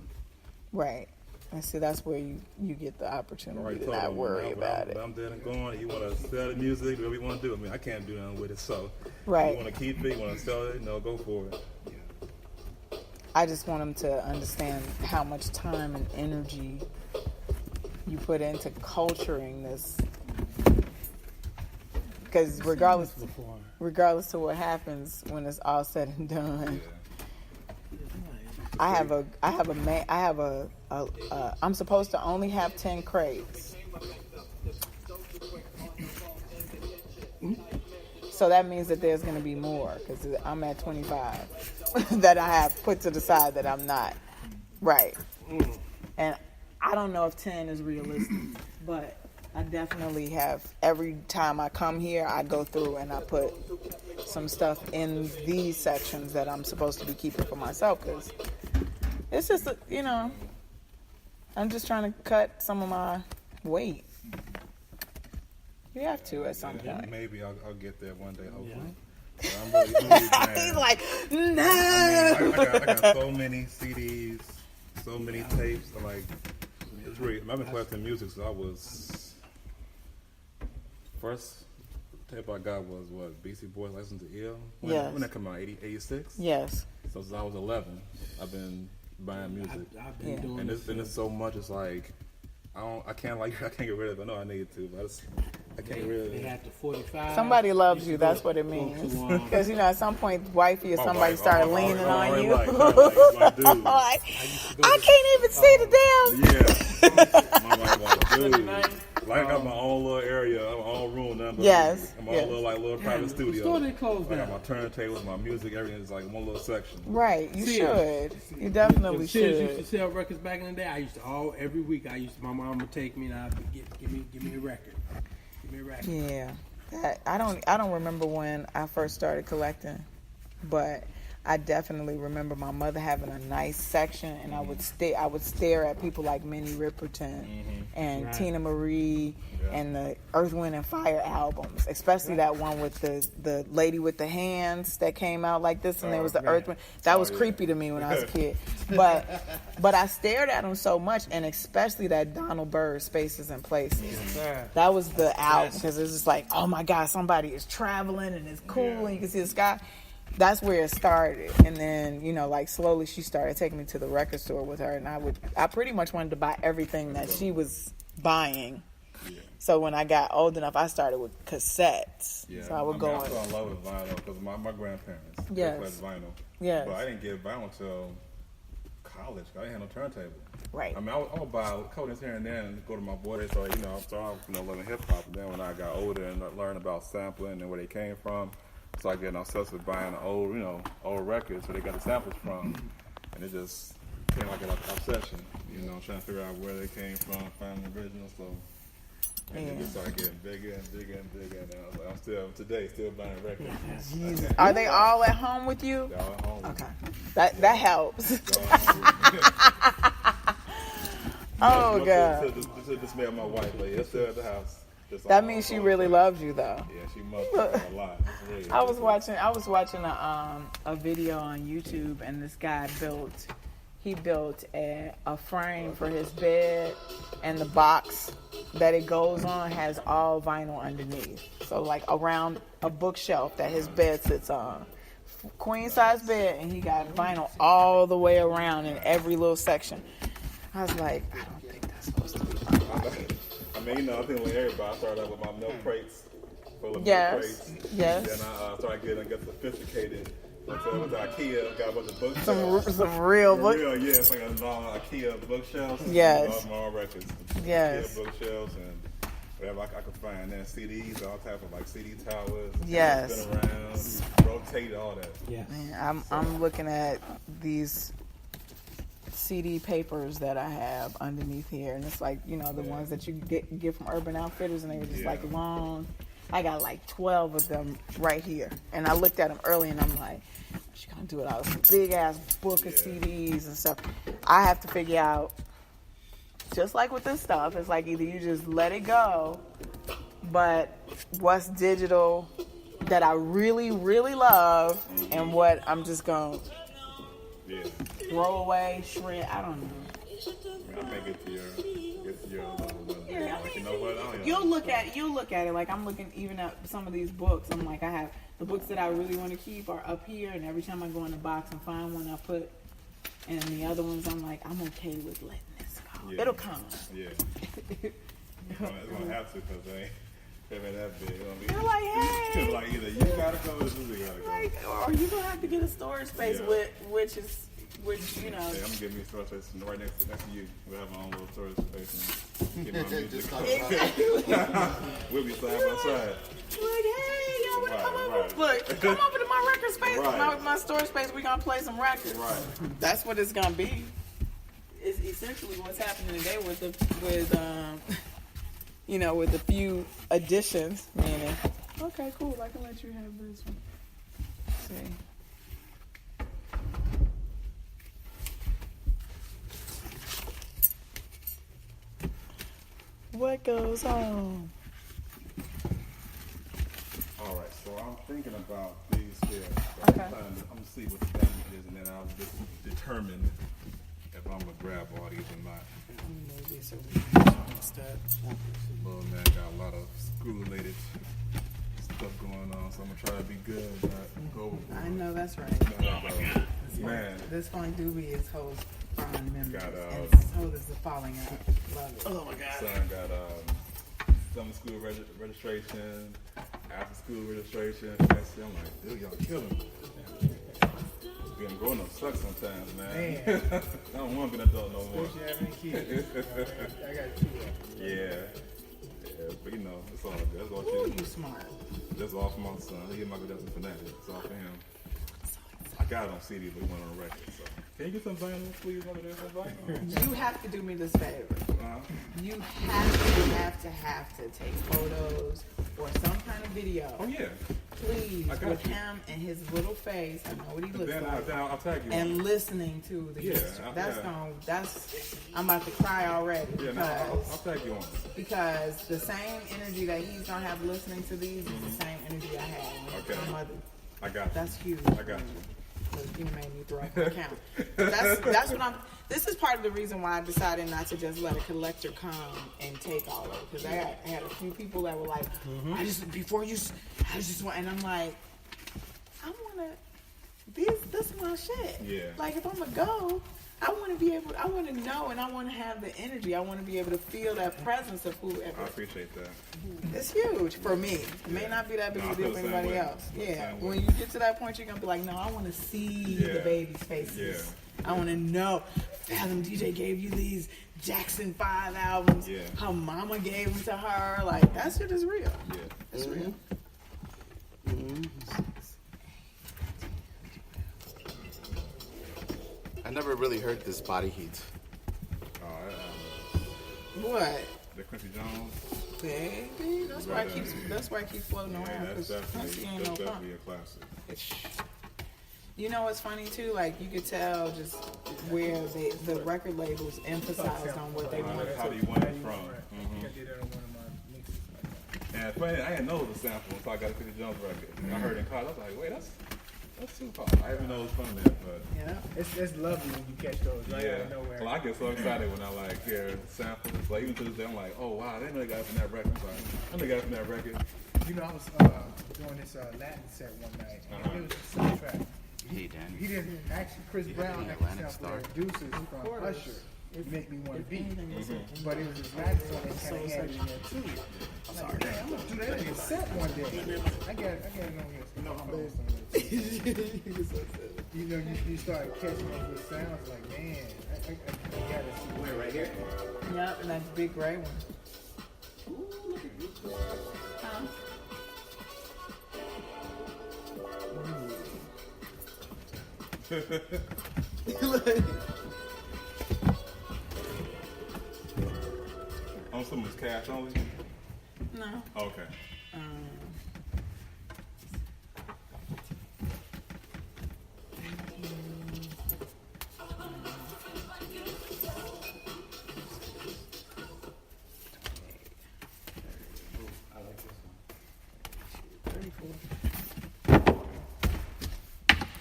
Speaker 1: Right. And see, that's where you get the opportunity
Speaker 5: Already
Speaker 1: to
Speaker 5: told
Speaker 1: not
Speaker 5: him,
Speaker 1: worry about it.
Speaker 5: I'm dead and gone. You want to sell the music, whatever you want to do. I mean, I can't do nothing with it. So,
Speaker 1: Right.
Speaker 5: you want to keep it, you want to sell it, go for it.
Speaker 1: I just want them to understand how much time and energy you put into culturing this. Because regardless of what happens when it's all said and done, I'm supposed to only have 10 crates. So that means that there's going to be more because I'm at 25 that I have put to the side that I'm not. Right. And I don't know if 10 is realistic, but I definitely have, every time I come here, I go through and I put some stuff in these sections that I'm supposed to be keeping for myself because it's just, I'm just trying to cut some of my weight. You have to at some point.
Speaker 5: Maybe I'll get there one day, hopefully. But I'm really
Speaker 1: He's like, no.
Speaker 5: I got so many CDs, so many tapes. I'm like, it's really. I've been collecting music since I was. First tape I got was what? BC Boys License to Ill. When that come out, 86.
Speaker 1: Yes.
Speaker 5: So since I was 11, I've been buying music,
Speaker 2: I've been doing this.
Speaker 5: And it's so much. It's like I can't get rid of it. I know I need to, but I can't get rid of
Speaker 2: They
Speaker 5: it.
Speaker 2: had the 45.
Speaker 1: Somebody loves you. That's what it means. Because at some point, wifey or
Speaker 5: My
Speaker 1: somebody
Speaker 5: wife,
Speaker 1: started
Speaker 5: I'm
Speaker 1: leaning
Speaker 5: already
Speaker 1: on you.
Speaker 5: like, dude.
Speaker 1: Like, I can't even see the damn.
Speaker 5: My wife like, dude. Like I got my own little area, my own room now.
Speaker 1: Yes,
Speaker 5: My
Speaker 1: yes.
Speaker 5: own little private
Speaker 2: The
Speaker 5: studio.
Speaker 2: store they closed
Speaker 5: I got
Speaker 2: down.
Speaker 5: my turntables, my music, everything is like one little section.
Speaker 1: Right, you
Speaker 2: See
Speaker 1: should. You definitely
Speaker 2: When Sears used
Speaker 1: should.
Speaker 2: to sell records back in the day, every week my mom would take me and I'd give me a record. Give me a record.
Speaker 1: Yeah, I don't remember when I first started collecting, but I definitely remember my mother having a nice section, and I would stare at people like Minnie Riperton and
Speaker 2: Right.
Speaker 1: Tina Marie and the Earth, Wind and Fire albums, especially that one with the lady with the hands that came out like this, and there was the Earth, Wind. That was creepy to me when I was a kid, but I stared at them so much, and especially that Donald Byrd Spaces and Places. That was the album because it was just like, oh my God, somebody is traveling and it's cool and you can see the sky. That's where it started, and then slowly she started taking me to the record store with her, and I pretty much wanted to buy everything that she was buying. So when I got old enough, I started with cassettes.
Speaker 5: Yeah.
Speaker 1: So I would go
Speaker 5: I
Speaker 1: on.
Speaker 5: fell in love with vinyl because my grandparents
Speaker 1: Yes.
Speaker 5: they played vinyl.
Speaker 1: Yes.
Speaker 5: But I didn't get vinyl until college. I didn't have no turntable.
Speaker 1: Right.
Speaker 5: I mean, I would buy codes here and there and go to my boy. So I started loving hip hop. And then when I got older and learned about sampling and where they came from. So I get obsessed with buying old records where they got the samples from, and it just came like an obsession. Trying to figure out where they came from, find the original. So And it just started getting bigger and bigger and bigger. And I was like, I'm still buying records.
Speaker 1: Jesus. Are they all at home with you?
Speaker 5: They're all at home.
Speaker 1: Okay. That helps.
Speaker 5: They're all at home.
Speaker 1: Oh,
Speaker 5: Much
Speaker 1: God.
Speaker 5: to dismay of my wife, but it's still at the house. Just
Speaker 1: That
Speaker 5: all-
Speaker 1: means she
Speaker 5: all
Speaker 1: really
Speaker 5: the time.
Speaker 1: loves you, though.
Speaker 5: Yeah, she must a lot. Really.
Speaker 1: I was watching a video on YouTube, and this guy built a frame for his bed, and the box that it goes on has all vinyl underneath. So like around a bookshelf that his bed sits on. Queen size bed, and he got vinyl all the way around in every little section. I was like, I don't think that's supposed to be vinyl.
Speaker 5: I mean, I think like everybody, I started out with my milk crates, full of
Speaker 1: Yes,
Speaker 5: milk crates.
Speaker 1: yes.
Speaker 5: Then I started getting sophisticated. So with IKEA, got a bunch of bookshelves.
Speaker 1: Some real book.
Speaker 5: Yeah, it's like a long IKEA bookshelves.
Speaker 1: Yes.
Speaker 5: All records.
Speaker 1: Yes.
Speaker 5: IKEA bookshelves and whatever I could find. Then CDs, all type of like CD towers.
Speaker 1: Yes.
Speaker 5: Spin around, rotate, all that.
Speaker 2: Yes.
Speaker 1: Man, I'm looking at these CD papers that I have underneath here, and it's like, the ones that you get from Urban Outfitters, and they were just like long. I got like 12 of them right here, and I looked at them early, and I'm like, what you gonna do with all this big ass book of CDs and stuff? I have to figure out, just like with this stuff, it's like either you just let it go, but what's digital that I really, really love, and what I'm just gonna throw away, shred, I don't know.
Speaker 5: I think get to your
Speaker 1: Yeah,
Speaker 5: like, you know what? I don't even
Speaker 1: You'll look at it like I'm looking even at some of these books. I'm like, I have the books that I really want to keep are up here, and every time I go in the box and find one, I put, and the other ones I'm like, I'm okay with letting this go.
Speaker 5: Yeah.
Speaker 1: It'll come.
Speaker 5: Yeah. It's gonna have to because they ain't that big.
Speaker 1: You're like, hey,
Speaker 5: like either you gotta go or this gotta go.
Speaker 1: like, or you gonna have to get a storage space
Speaker 5: Yeah.
Speaker 1: which
Speaker 5: Yeah, I'm gonna give me a storage space right next to you. We'll have our own little storage space and get my music. We'll be side by side.
Speaker 1: Like, hey, y'all wanna come over?
Speaker 5: Right.
Speaker 1: Look, come over to my record space,
Speaker 5: Right.
Speaker 1: my storage space. We gonna play some records.
Speaker 5: Right.
Speaker 1: That's what it's gonna be. It's essentially what's happening today with with a few additions. Meaning, okay, cool. I can let you have this one. Let's see. What goes on?
Speaker 5: All right, so I'm thinking about these here. So
Speaker 1: Okay.
Speaker 5: I'm gonna see what the damage is, and then I'll just determine if I'm gonna grab all these or not.
Speaker 1: Maybe so.
Speaker 5: Little man got a lot of school-related stuff going on, so I'm gonna try to be good, not go overboard.
Speaker 1: I know that's right.
Speaker 5: Man,
Speaker 1: This one doobie is Ho's fond memories.
Speaker 5: Got,
Speaker 1: and Ho is the falling out. Love it. Oh my God.
Speaker 5: son got summer school registration, after school registration. I'm like, dude, y'all killing me. Being grown up sucks sometimes, man. I don't want to be an adult no more.
Speaker 4: Especially having kids. I got two of them.
Speaker 5: Yeah, but it's all good. That's all
Speaker 1: Ooh,
Speaker 5: shit.
Speaker 1: you smart.
Speaker 5: That's all for my son. He Michael Jackson fanatic. It's all for him. I got it on CD, but he went on record. So can you get some vinyl, please? Over there, some vinyl.
Speaker 1: You have to do me this favor.
Speaker 5: Uh-huh.
Speaker 1: You have to take photos or some kind of video.
Speaker 5: Oh yeah.
Speaker 1: Please,
Speaker 5: I got
Speaker 1: with
Speaker 5: you.
Speaker 1: him and his little face. I know what he looks
Speaker 5: Then
Speaker 1: like.
Speaker 5: I'll tag you.
Speaker 1: And listening to the
Speaker 5: Yeah,
Speaker 1: history.
Speaker 5: yeah.
Speaker 1: I'm about to cry already
Speaker 5: Yeah, no, I'll tag you on.
Speaker 1: because the same energy that he's gonna have listening to these is the same energy I had with
Speaker 5: Okay.
Speaker 1: my mother.
Speaker 5: I got you.
Speaker 1: That's huge.
Speaker 5: I got you.
Speaker 1: Because you made me throw up my account. That's what I'm. This is part of the reason why I decided not to just let a collector come and take all of it. Because I had a few people that were like, I just want, and I'm like, I wanna. This is my shit.
Speaker 5: Yeah.
Speaker 1: Like if I'm gonna go, I want to be able. I want to know, and I want to have the energy. I want to be able to feel that presence of whoever.
Speaker 5: I appreciate that.
Speaker 1: It's huge for me. It may not be that big
Speaker 5: No,
Speaker 1: of a
Speaker 5: I
Speaker 1: deal
Speaker 5: feel
Speaker 1: for
Speaker 5: the same
Speaker 1: anybody
Speaker 5: way.
Speaker 1: else.
Speaker 5: I feel the
Speaker 1: Yeah.
Speaker 5: same way.
Speaker 1: When you get to that point, you're gonna be like, no, I want to see the
Speaker 5: Yeah.
Speaker 1: baby's faces. I want to know. Fathom DJ gave you these Jackson 5 albums.
Speaker 5: Yeah.
Speaker 1: Her mama gave them to her. Like that shit is real.
Speaker 5: Yeah.
Speaker 1: It's real.
Speaker 6: I never really heard this body heat.
Speaker 5: Oh,
Speaker 1: What?
Speaker 5: the Quincy Jones.
Speaker 1: Baby, that's why I keep floating
Speaker 5: Yeah,
Speaker 1: around.
Speaker 5: that's
Speaker 1: 'Cause Quincy ain't no
Speaker 5: definitely
Speaker 1: fun.
Speaker 5: a classic.
Speaker 1: You know what's funny too? Like you could tell just where the record labels emphasized on what they wanted
Speaker 5: How
Speaker 1: to.
Speaker 5: do you want it from?
Speaker 4: I did that on one of my mixes.
Speaker 5: And it's funny, I didn't know it was a sample until I got a 50 Jones record. I heard it in college, I was like, wait, that's Tupac. I didn't know it was from there, but
Speaker 1: Yeah.
Speaker 4: It's lovely when you catch those right
Speaker 5: yeah.
Speaker 4: out of nowhere.
Speaker 5: Well, I get so excited when I like hear samples. Like even to this day, I'm like, oh wow, I didn't know they got it from that record. Sorry, I didn't know they got it from that record.
Speaker 4: You know, I was doing this Latin set one night, and it was a soundtrack.
Speaker 6: Hey, Dan.
Speaker 4: He didn't actually. Chris Brown
Speaker 6: the
Speaker 4: actually
Speaker 6: Atlantic
Speaker 4: sampled
Speaker 6: Star.
Speaker 4: Deuces from Usher. It make me want to be, but it was his Latin song that kind of had it in there too. I'm sorry, I'm gonna do that in a set one day. I got it on here. No, I'm You know, you start catching up with sounds like, man, I gotta see where right here.
Speaker 1: Yep, and that big gray one. Huh?
Speaker 5: On some of this cash only?
Speaker 1: No.
Speaker 5: Okay.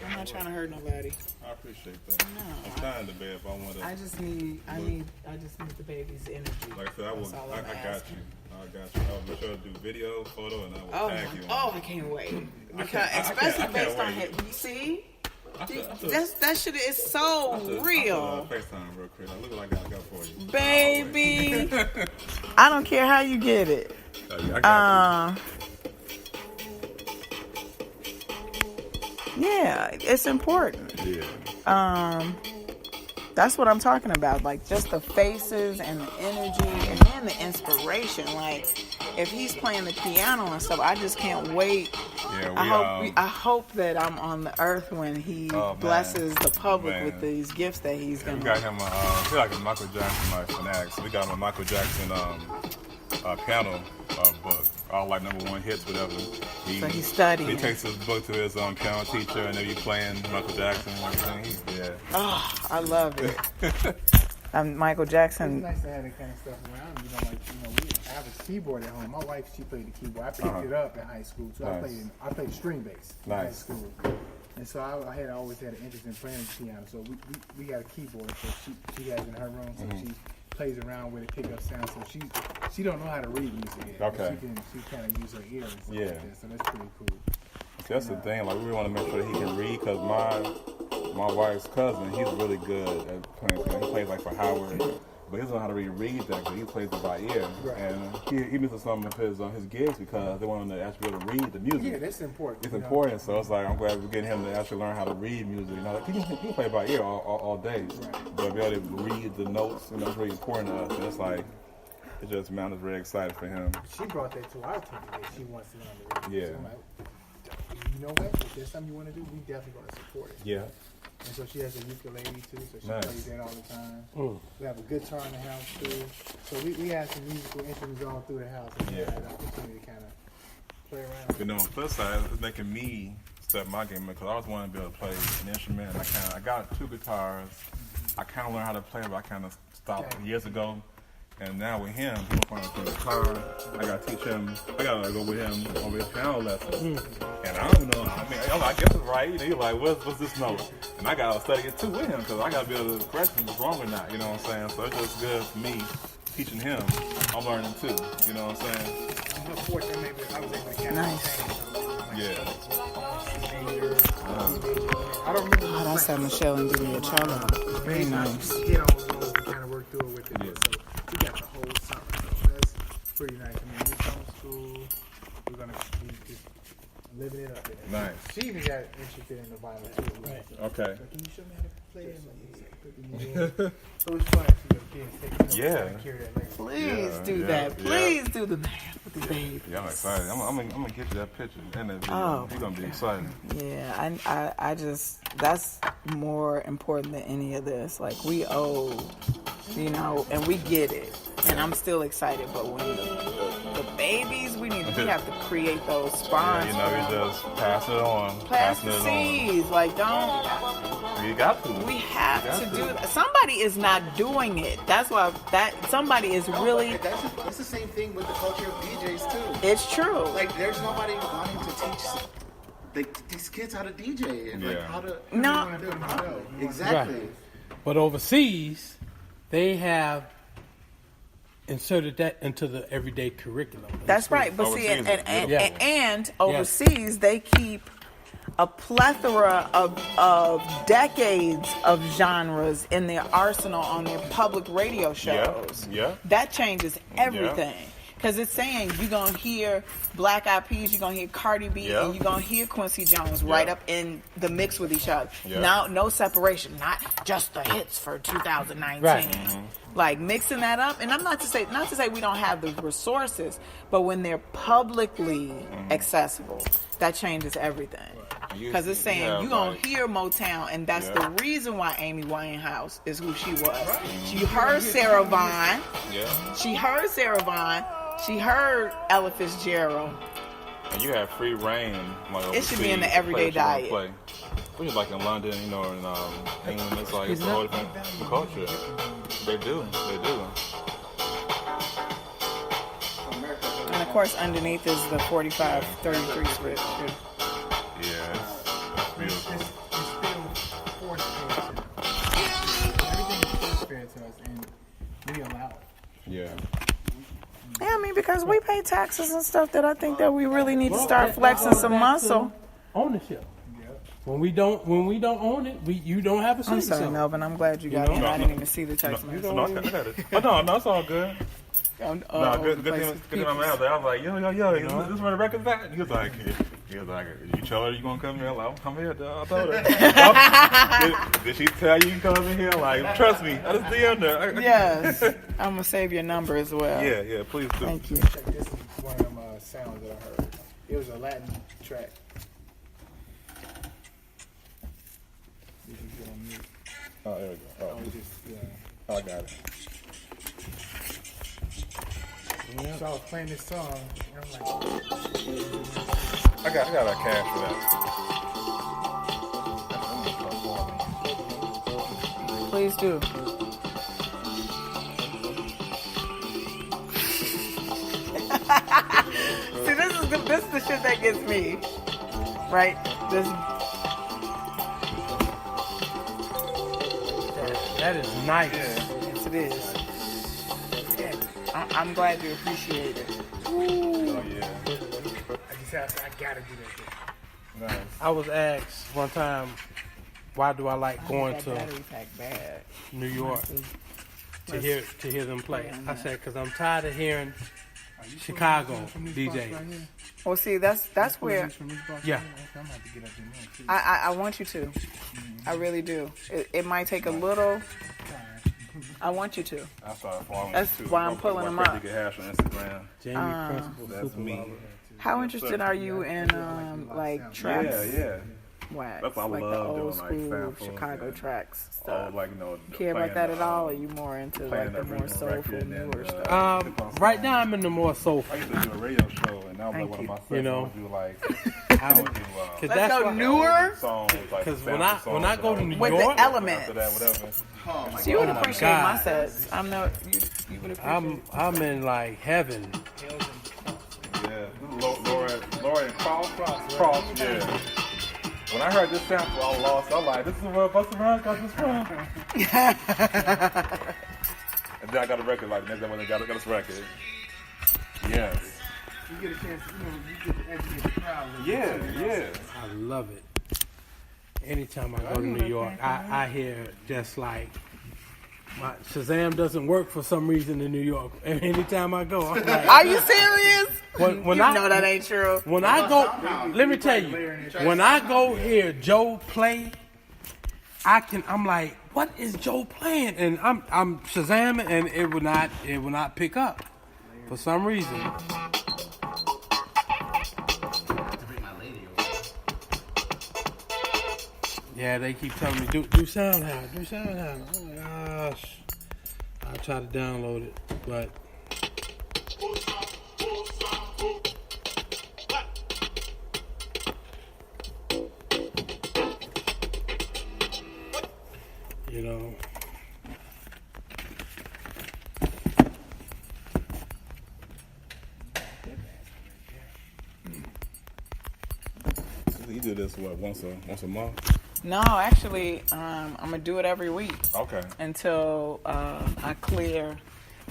Speaker 1: I'm not trying to hurt nobody.
Speaker 5: I appreciate that.
Speaker 1: No,
Speaker 5: I'm trying to bed if I want to.
Speaker 1: I just need the baby's energy.
Speaker 5: Like I said,
Speaker 1: That's all I'm
Speaker 5: I got
Speaker 1: asking.
Speaker 5: you. I got you. I'll make sure to do video, photo, and I will
Speaker 1: Oh,
Speaker 5: tag you.
Speaker 1: I can't wait. Because
Speaker 5: I
Speaker 1: especially
Speaker 5: can't
Speaker 1: based on
Speaker 5: wait.
Speaker 1: hit. You see,
Speaker 5: I should
Speaker 1: that shit is so real,
Speaker 5: FaceTime real quick. Like, look what I got for you.
Speaker 1: baby. I don't care how you get it.
Speaker 5: I got
Speaker 1: Yeah, it's important.
Speaker 5: you. Yeah.
Speaker 1: That's what I'm talking about. Like just the faces and the energy and then the inspiration. Like if he's playing the piano and stuff, I just can't wait.
Speaker 5: Yeah,
Speaker 1: I hope that I'm on the earth when he blesses the public with these gifts that he's
Speaker 5: we
Speaker 1: gonna.
Speaker 5: got him. I feel like a Michael Jackson like fanatic. So we got him a Michael Jackson piano book. All like #1 hits, whatever.
Speaker 1: So he's studying.
Speaker 5: He takes his book to his piano teacher, and they be playing Michael Jackson and everything.
Speaker 1: Oh, I love it. Michael
Speaker 4: It's
Speaker 1: Jackson.
Speaker 4: nice to have that kind of stuff around. I have a keyboard at home. My wife, she played the keyboard. I picked it up in high school, so
Speaker 5: Nice.
Speaker 4: I played string bass in high
Speaker 5: Nice.
Speaker 4: school. And so I always had an interest in playing the piano. So we got a keyboard, so she has it in her room, so she plays around with it, pick up sounds. So she don't know how to read music yet. but
Speaker 5: Okay.
Speaker 4: She kind of use her ear and stuff
Speaker 5: Yeah.
Speaker 4: like that. So that's pretty cool.
Speaker 5: That's the thing. Like we really want to make sure that he can read, because my wife's cousin, he's really good at playing piano. He plays like for Howard, but he doesn't know how to really read that because he plays it by ear.
Speaker 4: Right.
Speaker 5: And he misses some of his gigs because they want him to actually be able to read the music.
Speaker 4: Yeah, that's important.
Speaker 5: It's
Speaker 4: you know.
Speaker 5: important, so it's like I'm glad we're getting him to actually learn how to read music. You know, like, he can play by ear all day, but be able to read the notes, it's really important to us. And it's like, it just, man, I'm just very excited for him.
Speaker 4: She brought that to our attention that she wants to learn to read.
Speaker 5: Yeah.
Speaker 4: So I'm like, you know what? If there's something you want to do, we definitely going to support it.
Speaker 5: Yeah.
Speaker 4: And so she has a ukulele too, so she
Speaker 5: Nice.
Speaker 4: plays that all the time. We have a guitar in the house too. So we have some musical instruments all through the house. And we have an opportunity to kind of play around.
Speaker 5: You know, on the flip side, it's making me step my game up because I always wanted to be able to play an instrument. And I got 2 guitars. I kind of learned how to play, but I kind of stopped years ago. And now with him, he's going to play the guitar. I got to teach him. I got to go with him over his piano lessons. And I don't know. I mean, I guess it's right. You know, you're like, what's this note? And I got to study it too with him because I got to be able to correct him if it's wrong or not. You know what I'm saying? So it's just good for me teaching him. I'm learning too. You know what I'm saying?
Speaker 4: I'm fortunate maybe I was able to kind
Speaker 1: Nice.
Speaker 5: Yeah.
Speaker 4: I don't remember.
Speaker 1: Oh, that's how Michelle and Diddy a cello. Very nice.
Speaker 4: Hit all of those and kind of work through it with it. So we got the whole summer. So that's pretty nice. I mean, we're from school. We're going to be just living it up.
Speaker 5: Nice.
Speaker 4: She even got interested in the violin too. Right.
Speaker 5: Okay.
Speaker 4: So can you show me how to play it? So it's fun to see the kids take it.
Speaker 5: Yeah.
Speaker 4: Carry that later.
Speaker 1: Please do
Speaker 5: yeah,
Speaker 1: that.
Speaker 5: yeah.
Speaker 1: Please do the math. the baby.
Speaker 5: Yeah, I'm excited. I'm gonna get you that picture and that video.
Speaker 1: Oh,
Speaker 5: You're gonna be excited.
Speaker 1: Yeah, I just, that's more important than any of this. Like, we owe, you know, and we get it. And I'm still excited, but when the babies, we have to create those spawns.
Speaker 5: Yeah, you know, you just pass it on.
Speaker 1: Plant the seeds. Like, don't.
Speaker 5: You got to.
Speaker 1: We have to do that. Somebody is not doing it. That's why somebody is really.
Speaker 4: That's the same thing with the culture of DJs too.
Speaker 1: It's true.
Speaker 4: Like, there's nobody wanting to teach these kids how to DJ and like how to.
Speaker 1: No.
Speaker 4: Exactly.
Speaker 2: Right. But overseas, they have inserted that into the everyday curriculum.
Speaker 1: That's right. But see,
Speaker 5: Overseas,
Speaker 1: and overseas, they keep a plethora of decades of genres in their arsenal on their public radio shows.
Speaker 5: Yeah.
Speaker 1: That changes everything. Because it's saying you're going to hear Black Eyed Peas, you're going to hear Cardi B, and you're going to hear Quincy Jones right up in the mix with each other.
Speaker 5: Yeah.
Speaker 1: Now, no separation, not just the hits for 2019.
Speaker 2: Right.
Speaker 1: Like, mixing that up. And I'm not to say we don't have the resources, but when they're publicly accessible, that changes everything. Because it's saying you're going to hear Motown, and that's the reason why Amy Winehouse is who she was. She heard Sarah Vaughan.
Speaker 5: Yeah.
Speaker 1: She heard Sarah Vaughan. She heard Ella Fitzgerald.
Speaker 5: And you have free reign. Like,
Speaker 1: It should be in the everyday diet.
Speaker 5: Which is like in London, you know, in England, it's like it's a whole different culture. They do.
Speaker 1: And of course, underneath is the 45-33 split.
Speaker 5: Yeah, it's beautiful.
Speaker 4: It's still forced fed to us. Everything is forced fed to us, and we allow it.
Speaker 5: Yeah.
Speaker 1: Yeah, I mean, because we pay taxes and stuff that I think that we really need to start flexing some muscle.
Speaker 2: Ownership. When we don't own it, you don't have a say.
Speaker 1: I'm sorry, Melvin. I'm glad you got it. I didn't even see the text message.
Speaker 5: No, I got it. No, it's all good. Good thing I'm out there. I was like, yo, is this where the record's at? He was like, you tell her you gonna come here? Like, I'm here, dog. I told her. Did she tell you you come in here? Like, trust me, I just DM'd her.
Speaker 1: Yes, I'm gonna save your number as well.
Speaker 5: Yeah, please do.
Speaker 1: Thank you.
Speaker 4: Check this is one of them sounds that I heard. It was a Latin track. You can get on mute.
Speaker 5: Oh, there we go.
Speaker 4: I was just,
Speaker 5: I got it.
Speaker 4: So I was playing this song, and I'm like,
Speaker 5: I got a cash for that.
Speaker 1: Please do. See, this is the shit that gets me, right?
Speaker 2: That is nice.
Speaker 1: Yes, it is. Yeah, I'm glad you appreciate it.
Speaker 5: Oh, yeah.
Speaker 4: I gotta do that thing.
Speaker 5: Nice.
Speaker 2: I was asked one time, why do I like going
Speaker 1: That
Speaker 2: to
Speaker 1: battery pack bad.
Speaker 2: New York to hear them play? I said, because I'm tired of hearing Chicago DJs.
Speaker 1: Well, see, that's where
Speaker 2: Yeah.
Speaker 1: I want you to. I really do. It might take a little. I want you to.
Speaker 5: I started following
Speaker 1: That's
Speaker 5: too.
Speaker 1: why I'm pulling them up.
Speaker 5: You can hash on Instagram.
Speaker 2: Jamie Principal.
Speaker 5: That's me.
Speaker 1: How interested are you in like tracks?
Speaker 5: Yeah.
Speaker 1: Wax,
Speaker 5: That's what I
Speaker 1: like the
Speaker 5: love
Speaker 1: old
Speaker 5: doing, like,
Speaker 1: school
Speaker 5: samples
Speaker 1: Chicago
Speaker 5: and
Speaker 1: tracks
Speaker 5: Oh,
Speaker 1: stuff.
Speaker 5: like, you know,
Speaker 1: You care about that at all? Or are you more into like the more soulful, newer stuff?
Speaker 2: Right now I'm in the more soulful.
Speaker 5: I used to do a radio show, and that was like one of my sets.
Speaker 2: You know.
Speaker 5: I would do like, I would do
Speaker 2: Cause
Speaker 1: Let's
Speaker 2: that's
Speaker 1: go
Speaker 2: why-
Speaker 1: newer
Speaker 5: songs, like
Speaker 2: Because
Speaker 5: sample
Speaker 2: when I
Speaker 5: songs
Speaker 2: go to
Speaker 5: and
Speaker 2: New
Speaker 1: with
Speaker 2: York,
Speaker 1: the elements.
Speaker 5: after that, whatever.
Speaker 1: So you would appreciate
Speaker 2: God.
Speaker 1: my sets. I'm no. You would appreciate.
Speaker 2: I'm in like heaven.
Speaker 5: Yeah, Lauren Cross, yeah. When I heard this sample, I lost. I'm like, this is where Busta Rhymes got this from. And then I got a record like next time when I got this record. Yes.
Speaker 4: You get a chance, you get to educate the crowd.
Speaker 5: Yeah.
Speaker 2: I love it. Anytime I go to New York, I hear just like my Shazam doesn't work for some reason in New York. And anytime I go, I'm like,
Speaker 1: Are you serious?
Speaker 2: when
Speaker 1: You
Speaker 2: I
Speaker 1: know that ain't true.
Speaker 2: when I go, let me tell you, when I go hear Joe play, I'm like, what is Joe playing? And I'm Shazamming, and it will not pick up for some reason. Yeah, they keep telling me, do SoundHound, do SoundHound. Oh my gosh. I'll try to download it, but you know.
Speaker 5: You do this what once a month?
Speaker 1: No, actually, I'm gonna do it every week
Speaker 5: Okay.
Speaker 1: until I clear.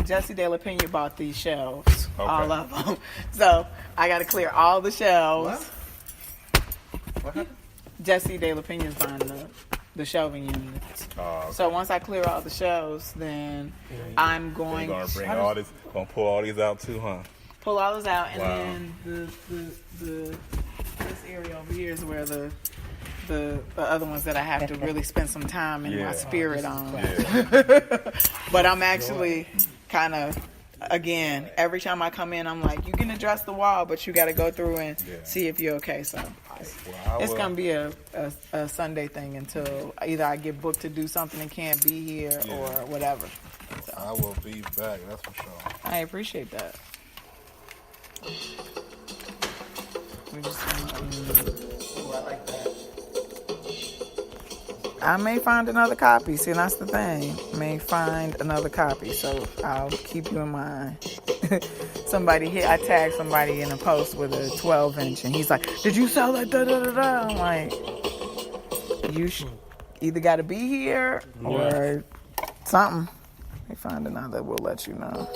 Speaker 1: Jesse De La Pena bought these shelves, all of them. So I got to clear all the shelves.
Speaker 5: What happened?
Speaker 1: Jesse De La Pena's buying the shelving units.
Speaker 5: Okay.
Speaker 1: So once I clear all the shelves, then I'm going
Speaker 5: You're gonna pull all these out too, huh?
Speaker 1: pull all those out, and
Speaker 5: Wow.
Speaker 1: then this area over here is where the other ones that I have to really spend some time in my spirit on.
Speaker 5: Yeah.
Speaker 1: But I'm actually kind of, again, every time I come in, I'm like, you can address the wall, but you got to go through and see if you're okay. So it's going to be a Sunday thing until either I get booked to do something and can't be here or whatever. So
Speaker 4: I will be back, that's for sure.
Speaker 1: I appreciate that. We just,
Speaker 4: I like that.
Speaker 1: I may find another copy. See, that's the thing. May find another copy, so I'll keep you in mind. I tagged somebody in a post with a 12-inch, and he's like, "Did you sell that?" Da da da da. I'm like, "You either got to be here or something." May find another. We'll let you know.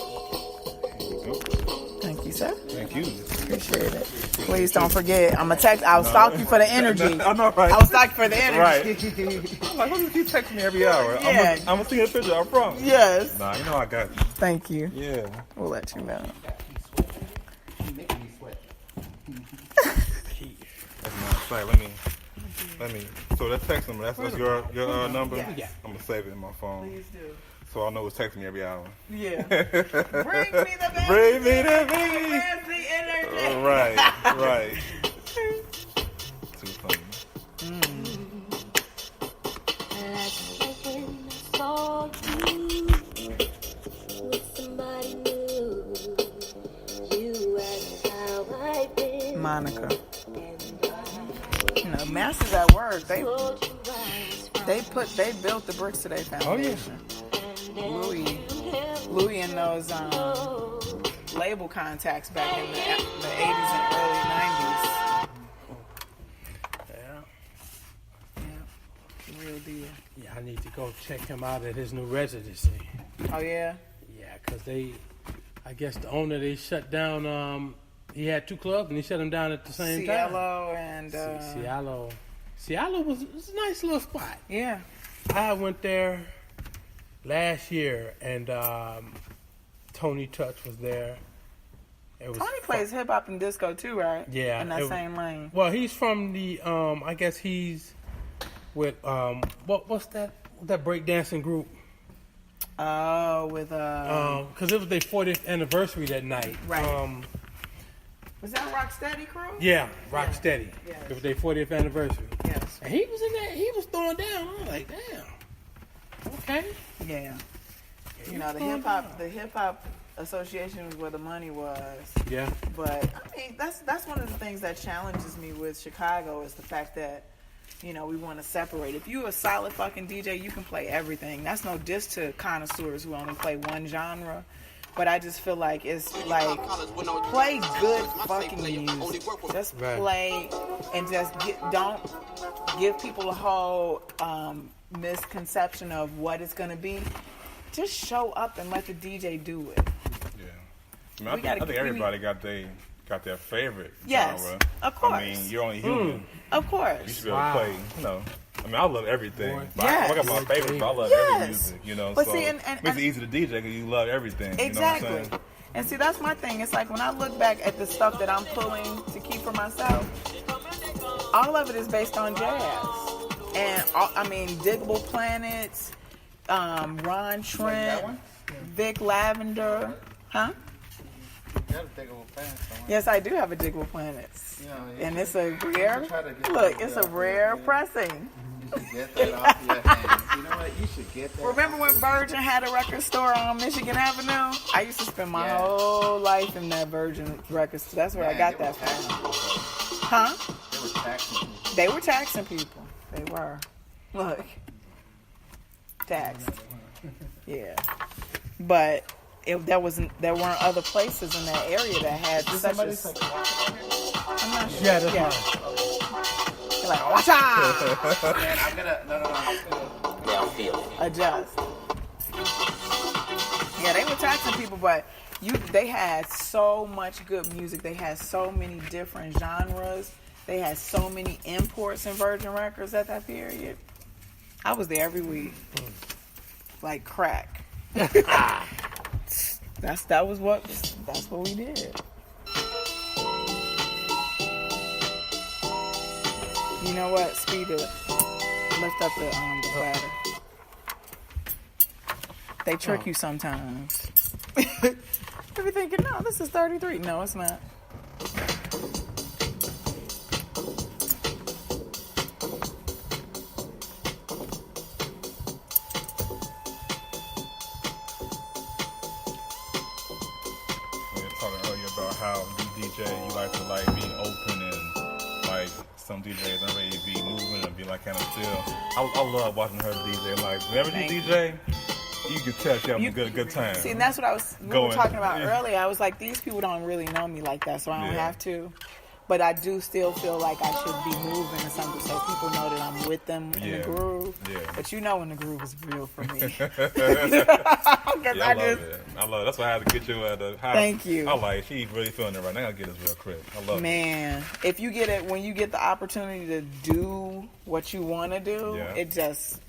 Speaker 1: Thank you, sir.
Speaker 5: Thank you.
Speaker 1: Appreciate it. Please don't forget. I'm gonna text. I'll stalk you for the energy.
Speaker 5: I know, right?
Speaker 1: I'll stalk you for the energy.
Speaker 5: Right. I'm like, why do you keep texting me every hour?
Speaker 1: Yeah.
Speaker 5: I'm gonna see a picture. I promise.
Speaker 1: Yes.
Speaker 5: Nah, you know I got you.
Speaker 1: Thank you.
Speaker 5: Yeah.
Speaker 1: We'll let you know.
Speaker 4: Making me sweat.
Speaker 5: That's my site. Let me. So that text number. That's your number.
Speaker 1: Yeah.
Speaker 5: I'm gonna save it in my phone,
Speaker 1: Please do.
Speaker 5: so I know it's texting me every hour.
Speaker 1: Yeah. Bring me the baby.
Speaker 5: Bring me the baby.
Speaker 1: Where's the energy?
Speaker 5: Right. Too funny.
Speaker 3: Last second I saw you with somebody new. You asked how I've been.
Speaker 1: Monica.
Speaker 3: And
Speaker 1: You know, Masters at work.
Speaker 3: I told you right from
Speaker 1: They built the bricks to their foundation. Louis and those label contacts back in the 80s and early 90s. Yeah. Real deal.
Speaker 2: yeah, I need to go check him out at his new residency.
Speaker 1: Oh, yeah?
Speaker 2: Yeah, because I guess the owner, they shut down, he had 2 clubs and he shut them down at the same time.
Speaker 1: Cielo and...
Speaker 2: Cielo was a nice little spot.
Speaker 1: Yeah.
Speaker 2: I went there last year and Tony Touch was there. It was
Speaker 1: Tony plays hip hop and disco too, right?
Speaker 2: Yeah,
Speaker 1: In that same lane.
Speaker 2: Well, he's from the, I guess he's with, what's that breakdancing group?
Speaker 1: Oh, with
Speaker 2: Because it was their 40th anniversary that night.
Speaker 1: Right. Was that Rocksteady crew?
Speaker 2: Yeah, Rocksteady.
Speaker 1: Yeah.
Speaker 2: It was their 40th anniversary.
Speaker 1: Yes.
Speaker 2: And he was in there, he was throwing down. I was like, damn. Okay.
Speaker 1: Yeah. You know, the hip hop association was where the money was.
Speaker 2: Yeah.
Speaker 1: But I mean, that's one of the things that challenges me with Chicago is the fact that, you know, we want to separate. If you're a solid fucking DJ, you can play everything. That's no diss to connoisseurs who only play one genre. But I just feel like it's like, play good fucking music. Just play and just don't give people a whole misconception of what it's going to be. Just show up and let the DJ do it.
Speaker 5: Yeah. I think everybody got their favorite
Speaker 1: Yes,
Speaker 5: genre.
Speaker 1: of course.
Speaker 5: I mean, you're only human.
Speaker 1: Of course.
Speaker 5: You should be able to play, you know. I mean, I love everything. But
Speaker 1: Yes.
Speaker 5: I got my favorites, but I love
Speaker 1: Yes.
Speaker 5: every music, you know.
Speaker 1: But
Speaker 5: so
Speaker 1: see,
Speaker 5: it makes it easy to DJ because you love everything.
Speaker 1: Exactly.
Speaker 5: You know what I'm saying?
Speaker 1: And see, that's my thing. It's like when I look back at the stuff that I'm pulling to keep for myself, all of it is based on jazz. And I mean, Diggable Planets, Ron Trent, Vic Lavender, huh?
Speaker 4: You gotta think of a fan somewhere.
Speaker 1: Yes, I do have a Diggable Planets,
Speaker 4: You know,
Speaker 1: and it's a rare.
Speaker 4: try to get
Speaker 1: Look,
Speaker 4: that
Speaker 1: it's a
Speaker 4: stuff,
Speaker 1: rare
Speaker 4: yeah.
Speaker 1: pressing.
Speaker 4: You
Speaker 6: Get that off your hands. You know what? You should get that.
Speaker 1: Remember when Virgin had a record store on Michigan Avenue? I used to spend my
Speaker 6: Yeah.
Speaker 1: whole life in that Virgin record store. That's where I got that from. Huh?
Speaker 6: They were taxing people.
Speaker 1: They were taxing people. They were. Look. Taxed. Yeah. But there weren't other places in that area that had such a... I'm not sure.
Speaker 2: Yeah, that's
Speaker 1: yeah.
Speaker 2: mine.
Speaker 1: You're like, watch out!
Speaker 6: Man, I'm gonna. No. They'll feel it.
Speaker 1: Adjust. Yeah, they were taxing people, but they had so much good music. They had so many different genres. They had so many imports in Virgin Records at that period. I was there every week. Like crack. That's what we did. You know what? Speed it. Lift up the platter. They trick you sometimes. You be thinking, no, this is 33. No, it's not.
Speaker 5: About how you DJ, you like to like be open and like some DJs don't really be moving and be like kind of still. I love watching her DJ. Like whenever you DJ, you can tell she having a good time.
Speaker 1: See, and that's what we were talking about earlier. I was like, these people don't really know me like that, so I don't have to. But I do still feel like I should be moving or something so people know that I'm with them in the groove. Yeah. But you know when the groove is real for me.
Speaker 5: I love it. I love it. That's why I had to get you at the house.
Speaker 1: Thank you.
Speaker 5: I like it. She's really feeling it right now. I gotta get this real quick. I love it.
Speaker 1: Man, if you get it, when you get the opportunity to do what you want to do, it just,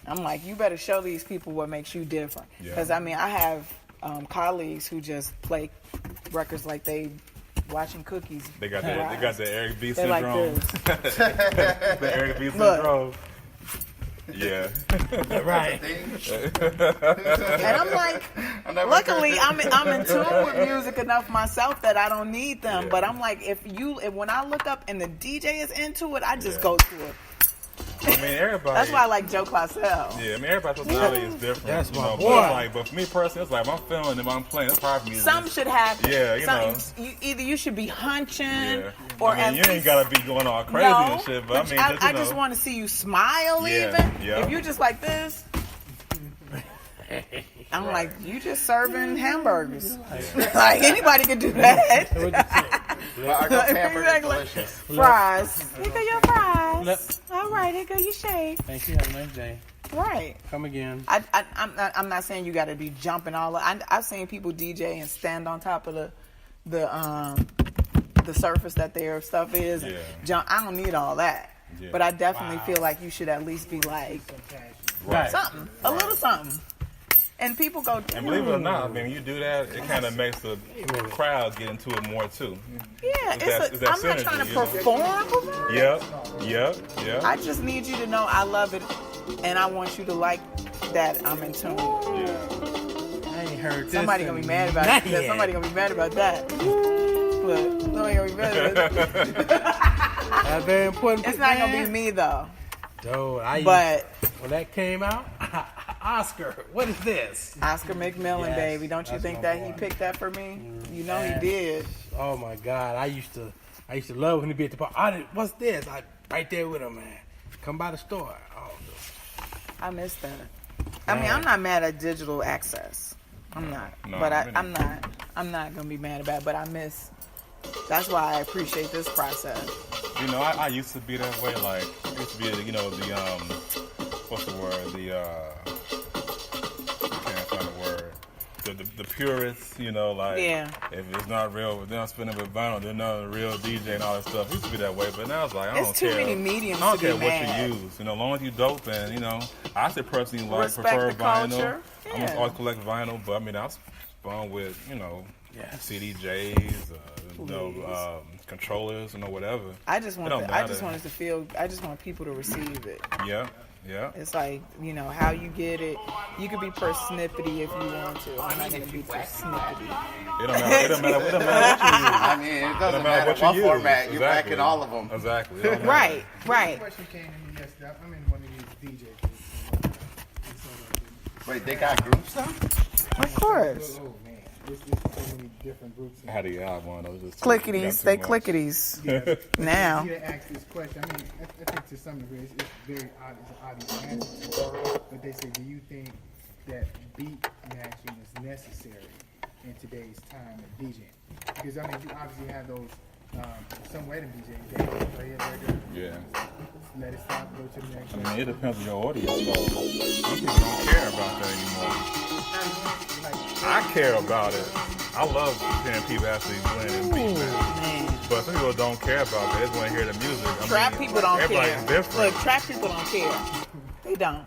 Speaker 1: I'm like, you better show these people what makes you different. Because, I mean, I have colleagues who just play records like they watching cookies.
Speaker 5: They got the Eric B
Speaker 1: They're
Speaker 5: syndrome.
Speaker 1: Like this.
Speaker 5: The Eric B syndrome. Yeah.
Speaker 2: Right.
Speaker 1: And I'm like, luckily I'm in tune with music enough myself that I don't need them. But I'm like, if when I look up and the DJ is into it, I just go to it.
Speaker 5: I mean, everybody.
Speaker 1: That's why I like Joe Classell.
Speaker 5: Yeah, I mean, everybody's personality is different.
Speaker 2: That's my
Speaker 5: boy. But for me personally, it's like if I'm feeling it, if I'm playing, it's hard for me.
Speaker 1: Some should happen.
Speaker 5: Yeah, you know.
Speaker 1: Either you should be hunching, or
Speaker 5: I mean, you ain't gotta be going all crazy and shit. But I mean,
Speaker 1: I just want to see you smile. Even if you just like this. I'm like, you just serving hamburgers. Like anybody could do that.
Speaker 6: I got hamburgers delicious.
Speaker 1: Fries. Here go your fries. All right, here go your shake.
Speaker 2: Thank you. Have a nice day.
Speaker 1: Right.
Speaker 2: Come again.
Speaker 1: I'm not saying you got to be jumping all. I've seen people DJ and stand on top of the surface that their stuff is. And jump. I don't need all that. Yeah. But I definitely feel like you should at least be like something, a little something. And people go,
Speaker 5: and believe it or not, I mean, when you do that, it kind of makes the crowd get into it more too.
Speaker 1: Yeah, I'm not trying to perform.
Speaker 5: Yep.
Speaker 1: I just need you to know I love it, and I want you to like that I'm in tune.
Speaker 2: Yeah. I ain't heard this.
Speaker 1: Somebody gonna be mad about that. Somebody gonna be mad about that. Look, somebody gonna be mad about that.
Speaker 2: That's very important.
Speaker 1: It's not gonna be me though.
Speaker 2: Dude, when that came out. Oscar, what is this?
Speaker 1: Oscar McMillan, baby. Don't you think that he picked that for me? You know he did.
Speaker 2: Oh my God, I used to love when he be at the bar. What's this? Right there with him, man. Come by the store. Oh,
Speaker 1: I miss that. I mean, I'm not mad at digital access. I'm not, but I'm not gonna be mad about it. But I miss. That's why I appreciate this process.
Speaker 5: You know, I used to be that way. Like, it used to be, you know, the what's the word? I can't find the word. The purists, you know, like if it's not real, they're not spinning with vinyl, they're not a real DJ and all that stuff. It used to be that way, but now it's like I don't care.
Speaker 1: It's too many mediums.
Speaker 5: I don't care what you use. You know, as long as you dope and you know, I still personally prefer vinyl.
Speaker 1: Yeah.
Speaker 5: I'm always collect vinyl, but I mean I spun with, you know, CDJs, controllers, whatever.
Speaker 1: I just want
Speaker 5: don't
Speaker 1: I just
Speaker 5: matter.
Speaker 1: want us to feel. I just want people to receive it.
Speaker 5: Yeah.
Speaker 1: It's like, how you get it. You could be persnippety if you want to. I'm not gonna be persnippety.
Speaker 5: It don't matter. It don't matter what you use.
Speaker 6: I mean, it doesn't matter what
Speaker 5: you
Speaker 6: format.
Speaker 5: use.
Speaker 6: You're backing all of them.
Speaker 5: Exactly. It don't matter.
Speaker 1: Right.
Speaker 4: The question came to me yesterday. I'm in one of these DJ groups.
Speaker 6: Wait, they got groups now?
Speaker 1: Of course.
Speaker 4: Oh man, there's so many different groups.
Speaker 5: I had to get out one of those.
Speaker 1: Clickities. They clickities. Now.
Speaker 4: You ask this question. I mean, I think to some degree it's very odd. It's an obvious answer. But they say, do you think that beat matching is necessary in today's time of DJing? Because I mean, you obviously have those some wedding DJs. They play it right there.
Speaker 5: Yeah.
Speaker 4: Let it stop. Go to the next.
Speaker 5: I mean, it depends on your audience. Though. Some people don't care about that anymore. I care about it. I love hearing people actually blend and beat match.
Speaker 1: Man.
Speaker 5: But some people don't care about that. They just want to hear the music.
Speaker 1: Trap people don't
Speaker 5: everybody's
Speaker 1: care.
Speaker 5: different.
Speaker 1: Look, trap people don't care. They don't.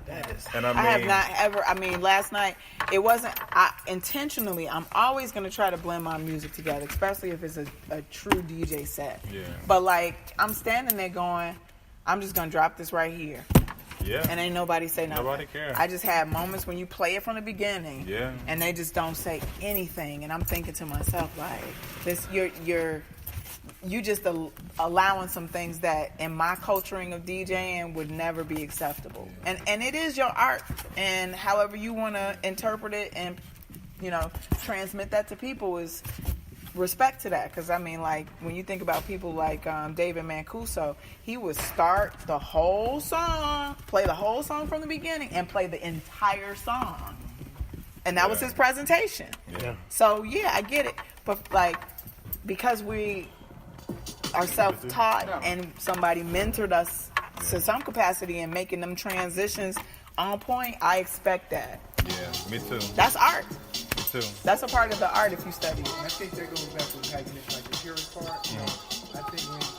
Speaker 5: And
Speaker 1: I have not ever. Last night it wasn't. Intentionally, I'm always gonna try to blend my music together, especially if it's a true DJ set.
Speaker 5: Yeah.
Speaker 1: But like, I'm standing there going, I'm just gonna drop this right here.
Speaker 5: Yeah.
Speaker 1: And ain't nobody say nothing.
Speaker 5: Nobody care.
Speaker 1: I just had moments when you play it from the beginning.
Speaker 5: Yeah.
Speaker 1: And they just don't say anything, and I'm thinking to myself like, this, you just allowing some things that in my culturing of DJing would never be acceptable. And it is your art, and however you want to interpret it and transmit that to people is respect to that. Because I mean, like, when you think about people like David Mancuso, he would start the whole song, play the whole song from the beginning, and play the entire song, and that was his presentation.
Speaker 5: Yeah.
Speaker 1: So yeah, I get it, but like, because we are self-taught and somebody mentored us to some capacity in making them transitions on point, I expect that.
Speaker 5: Yeah, me too.
Speaker 1: That's art.
Speaker 5: Me too.
Speaker 1: That's a part of the art if you study it.
Speaker 4: I think that goes back to like the purist part. I think when this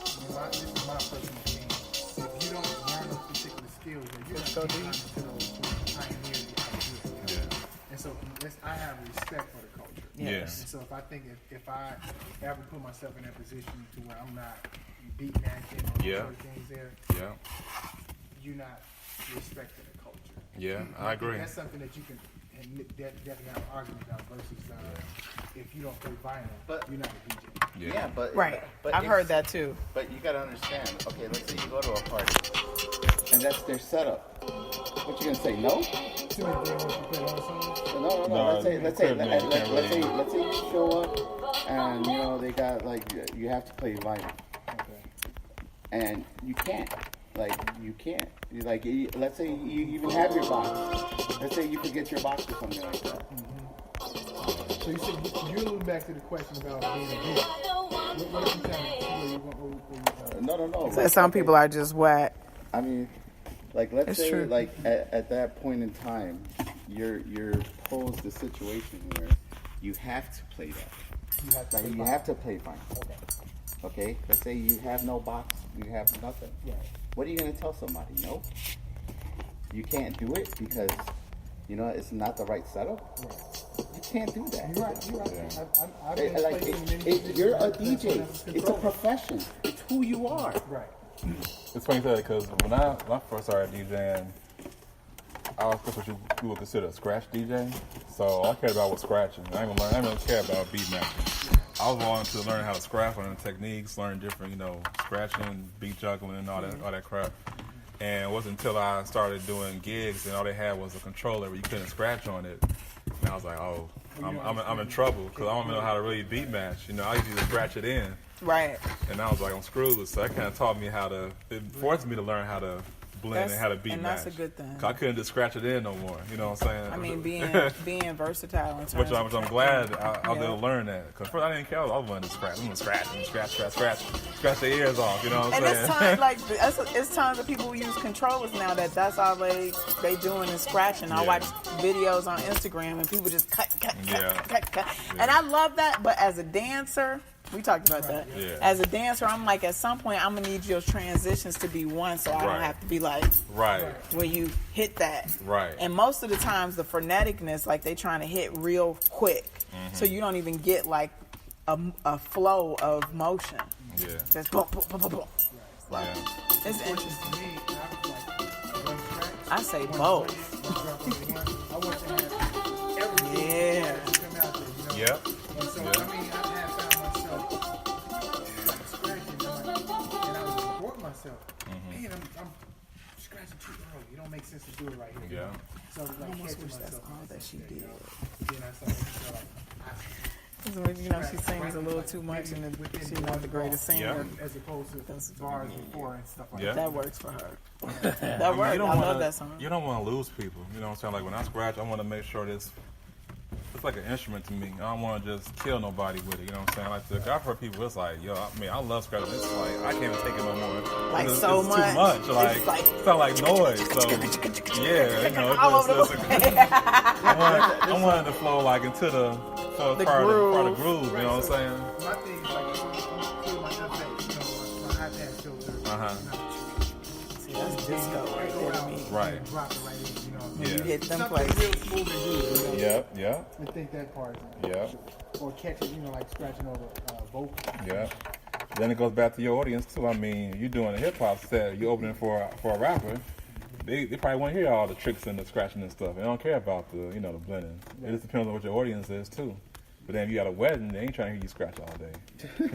Speaker 4: is my personal opinion, if you don't learn those particular skills, then you're not going to those pioneer the idea.
Speaker 5: Yeah.
Speaker 4: And so I have respect for the culture.
Speaker 5: Yes.
Speaker 4: And so if I think if I ever put myself in that position to where I'm not beat matching or other things there, you're not respecting the culture.
Speaker 5: Yeah, I agree.
Speaker 4: That's something that you can definitely have an argument about versus if you don't play vinyl, you're not a DJ.
Speaker 6: Yeah, but
Speaker 1: Right.
Speaker 6: But
Speaker 1: I've heard that too.
Speaker 6: But you gotta understand. Okay, let's say you go to a party, and that's their setup. What you gonna say? No? No. Let's say you show up, and they got you have to play vinyl, and you can't. Let's say you even have your box. Let's say you forget your box or something like that.
Speaker 4: So you said you're alluding back to the question about being a DJ. What are you trying to
Speaker 6: No.
Speaker 1: So some people are just whack.
Speaker 6: I mean, let's
Speaker 1: It's
Speaker 6: say
Speaker 1: true.
Speaker 6: at that point in time, you're posed a situation where you have to play that. You have to play vinyl. Okay. Let's say you have no box, you have nothing.
Speaker 4: Yeah.
Speaker 6: What are you gonna tell somebody? No. You can't do it because it's not the right setup.
Speaker 4: Right.
Speaker 6: You can't do that.
Speaker 4: You're right. I've been
Speaker 6: You're a DJ. It's a profession. It's who you are.
Speaker 4: Right.
Speaker 5: It's funny that because when I first started DJing, I was what you would consider a scratch DJ. So all I cared about was scratching. I didn't really care about beat matching. I was wanting to learn how to scratch, learn techniques, learn different, scratching, beat juggling, and all that crap. And it wasn't until I started doing gigs and all they had was a controller where you couldn't scratch on it. And I was like, oh, I'm in trouble because I don't know how to really beat match. I used to scratch it in.
Speaker 1: Right.
Speaker 5: And I was like, I'm screwed. So that kind of taught me it forced me to learn how to blend and how to beat
Speaker 1: and
Speaker 5: match.
Speaker 1: that's a good thing.
Speaker 5: 'Cause I couldn't just scratch it in no more. You know what I'm saying?
Speaker 1: I mean, being versatile in terms
Speaker 5: Which
Speaker 1: of
Speaker 5: I'm glad I was able to learn that. Because first I didn't care. I was wanting to scratch. I'm going to scratch their ears off. You know what I'm
Speaker 1: And
Speaker 5: saying?
Speaker 1: it's time it's times that people use controllers now that's all they doing is scratching. I watch videos on Instagram and people just cut.
Speaker 5: Yeah.
Speaker 1: And I love that, but as a dancer, We talked about that.
Speaker 5: Yeah.
Speaker 1: As a dancer, I'm like, at some point, I'm gonna need your transitions to be one, so I don't
Speaker 5: Right.
Speaker 1: have to be like,
Speaker 5: Right.
Speaker 1: when you hit that.
Speaker 5: Right.
Speaker 1: And most of the times, the freneticness, like they trying to hit real quick, so you don't even get like a flow of motion.
Speaker 5: Yeah.
Speaker 1: Just boom, boom, boom, boom, boom. Like,
Speaker 5: Yeah.
Speaker 1: it's interesting.
Speaker 4: To me,
Speaker 1: I say both.
Speaker 4: I want to have everything
Speaker 1: Yeah.
Speaker 4: come out there,
Speaker 5: Yep.
Speaker 4: And so,
Speaker 5: Yeah.
Speaker 4: I mean, I have found myself like scratching, and I was reporting myself. Man, I'm scratching too early. It don't make sense to do it right here.
Speaker 5: Yeah.
Speaker 4: So I was like
Speaker 1: almost
Speaker 4: catching
Speaker 1: wish that's
Speaker 4: myself.
Speaker 1: all that she did.
Speaker 4: Then I started to feel like,
Speaker 1: You know, she sings a little too much, and she's not the greatest singer.
Speaker 4: as opposed to bars before and stuff like
Speaker 5: Yeah.
Speaker 1: That works for her.
Speaker 5: I
Speaker 1: That
Speaker 5: mean,
Speaker 1: works. I
Speaker 5: you don't
Speaker 1: love
Speaker 5: wanna-
Speaker 1: that song.
Speaker 5: You don't want to lose people. You know what I'm saying? Like when I scratch, I want to make sure it's like an instrument to me. I don't want to just kill nobody with it. You know what I'm saying? Like I've heard people, it's like, yo, I mean, I love scratching. It's like I can't even take it no more.
Speaker 1: Like
Speaker 5: it's,
Speaker 1: so
Speaker 5: it's
Speaker 1: much.
Speaker 5: too much. Like
Speaker 1: It's like-
Speaker 5: it sound like noise. So yeah, you know,
Speaker 1: All over the
Speaker 5: it's, I want it to flow like into the part of the groove. You know what I'm saying?
Speaker 4: my thing is like, I'm clear my update, my iPad filter.
Speaker 1: See, that's disco right there to me.
Speaker 5: Right.
Speaker 4: Drop it right in, you know.
Speaker 1: When you
Speaker 5: Yeah.
Speaker 1: hit them
Speaker 4: Something
Speaker 1: places.
Speaker 4: real smooth and good, you know.
Speaker 5: Yep. Yep.
Speaker 4: I think that part is
Speaker 5: Yep.
Speaker 4: or catching, you know, like scratching over vocal.
Speaker 5: Yeah. Then it goes back to your audience too. I mean, you doing a hip hop set, you opening for a rapper. They probably want to hear all the tricks and the scratching and stuff. They don't care about the the blending. It just depends on what your audience is too. But then if you got a wedding, they ain't trying to hear you scratch all day.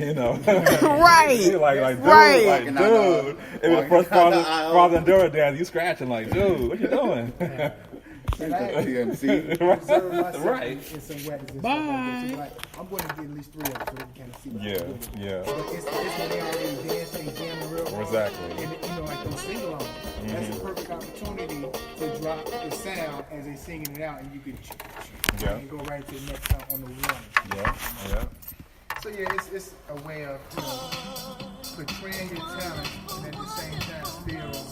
Speaker 5: You know.
Speaker 1: Right.
Speaker 5: like dude,
Speaker 1: Right.
Speaker 5: like
Speaker 6: Walking down the-
Speaker 5: dude. If the first
Speaker 6: walking down the aisle.
Speaker 5: father and daughter dance, you scratching like, dude, what you doing?
Speaker 4: And I
Speaker 6: TMC.
Speaker 4: observe myself
Speaker 5: Right.
Speaker 4: in some weddings and stuff like that. So like, I'm going to get at least 3 of them so they can kind of see what
Speaker 5: Yeah,
Speaker 4: I'm doing.
Speaker 5: yeah.
Speaker 4: But it's when they already dance, they jamming real hard.
Speaker 5: Exactly.
Speaker 4: And you know, like those sing-alongs. That's a perfect opportunity to drop the sound as they singing it out, and you can
Speaker 5: Yeah.
Speaker 4: and go right to the next song on the one.
Speaker 5: Yeah, yeah.
Speaker 4: So yeah, it's a way of portraying your talent and at the same time still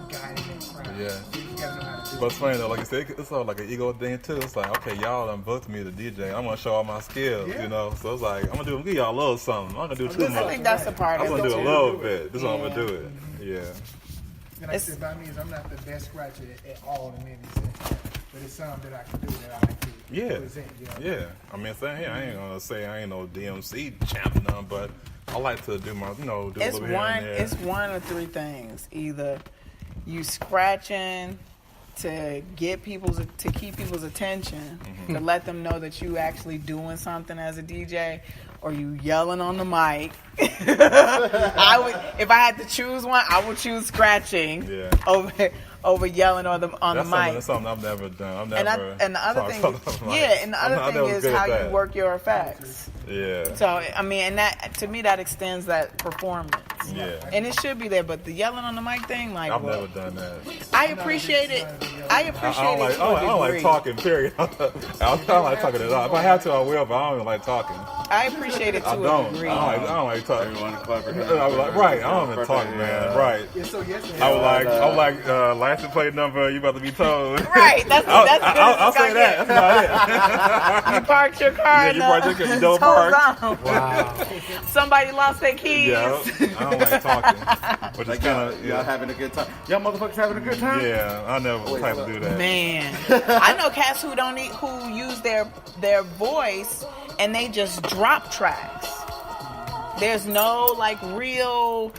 Speaker 4: guiding the crowd.
Speaker 5: Yeah.
Speaker 4: So you gotta know how to do
Speaker 5: But it's funny though, like you said, it's all like an ego thing too. It's like, okay, y'all done booked me to DJ. I'm gonna show all my skills,
Speaker 4: Yeah.
Speaker 5: you know. So it's like, I'm gonna give y'all a little something. I'm gonna do too
Speaker 1: I
Speaker 5: much.
Speaker 1: think that's a part
Speaker 5: I'm
Speaker 1: of
Speaker 5: gonna
Speaker 1: it
Speaker 5: do a
Speaker 1: too.
Speaker 5: little bit. This is how I'm gonna do it. Yeah.
Speaker 4: And like I said, by me is I'm not the best scratcher at all in any sense. But it's something that I can do that I like to
Speaker 5: Yeah.
Speaker 4: present, you know.
Speaker 5: Yeah. I mean, saying here, I ain't gonna say I ain't no DMC champ or nothing, but I like to do my, do a
Speaker 1: It's
Speaker 5: little here
Speaker 1: one.
Speaker 5: and there.
Speaker 1: It's one of 3 things. Either you scratching to keep people's attention, to let them know that you actually doing something as a DJ, or you yelling on the mic. I would, if I had to choose one, I would choose scratching
Speaker 5: Yeah.
Speaker 1: over yelling on the mic.
Speaker 5: That's something I've never done. I've
Speaker 1: And,
Speaker 5: never.
Speaker 1: and the other
Speaker 5: talked
Speaker 1: thing,
Speaker 5: on the mic.
Speaker 1: yeah, and the other
Speaker 5: I'm
Speaker 1: thing
Speaker 5: never
Speaker 1: is
Speaker 5: good at
Speaker 1: how you
Speaker 5: that.
Speaker 1: work your effects.
Speaker 5: Yeah.
Speaker 1: So I mean, and that to me that extends that performance.
Speaker 5: Yeah.
Speaker 1: And it should be there, but the yelling on the mic thing, like,
Speaker 5: I've
Speaker 1: well,
Speaker 5: never done that.
Speaker 1: I appreciate it. I appreciate
Speaker 5: I don't
Speaker 1: it to
Speaker 5: like, I
Speaker 1: a
Speaker 5: don't like
Speaker 1: degree.
Speaker 5: talking, period. I don't like talking at all. If I have to, I will, but I don't even like talking.
Speaker 1: I appreciate it to
Speaker 5: I
Speaker 1: a
Speaker 5: don't.
Speaker 1: degree.
Speaker 5: I don't like talking.
Speaker 6: Everyone clap your hands.
Speaker 5: I was like, right, I don't even talk, man. Right.
Speaker 4: Yeah, so yesterday,
Speaker 5: I was like, license plate number, you about to be told.
Speaker 1: Right, that's good.
Speaker 5: I'll say that. That's about
Speaker 1: You parked your car.
Speaker 5: Yeah,
Speaker 1: in
Speaker 5: you
Speaker 1: the
Speaker 5: parked your car, you don't
Speaker 1: tow
Speaker 5: park.
Speaker 1: zone.
Speaker 2: Wow.
Speaker 1: Somebody lost their keys.
Speaker 5: it. Yeah. I don't like talking. Which
Speaker 6: Like
Speaker 5: is
Speaker 6: y'all,
Speaker 5: kind of,
Speaker 6: y'all having a good time. Y'all motherfuckers having a good time?
Speaker 5: yeah, I never was the type to do that.
Speaker 1: Man, I know cats who use their voice and they just drop tracks. There's no like real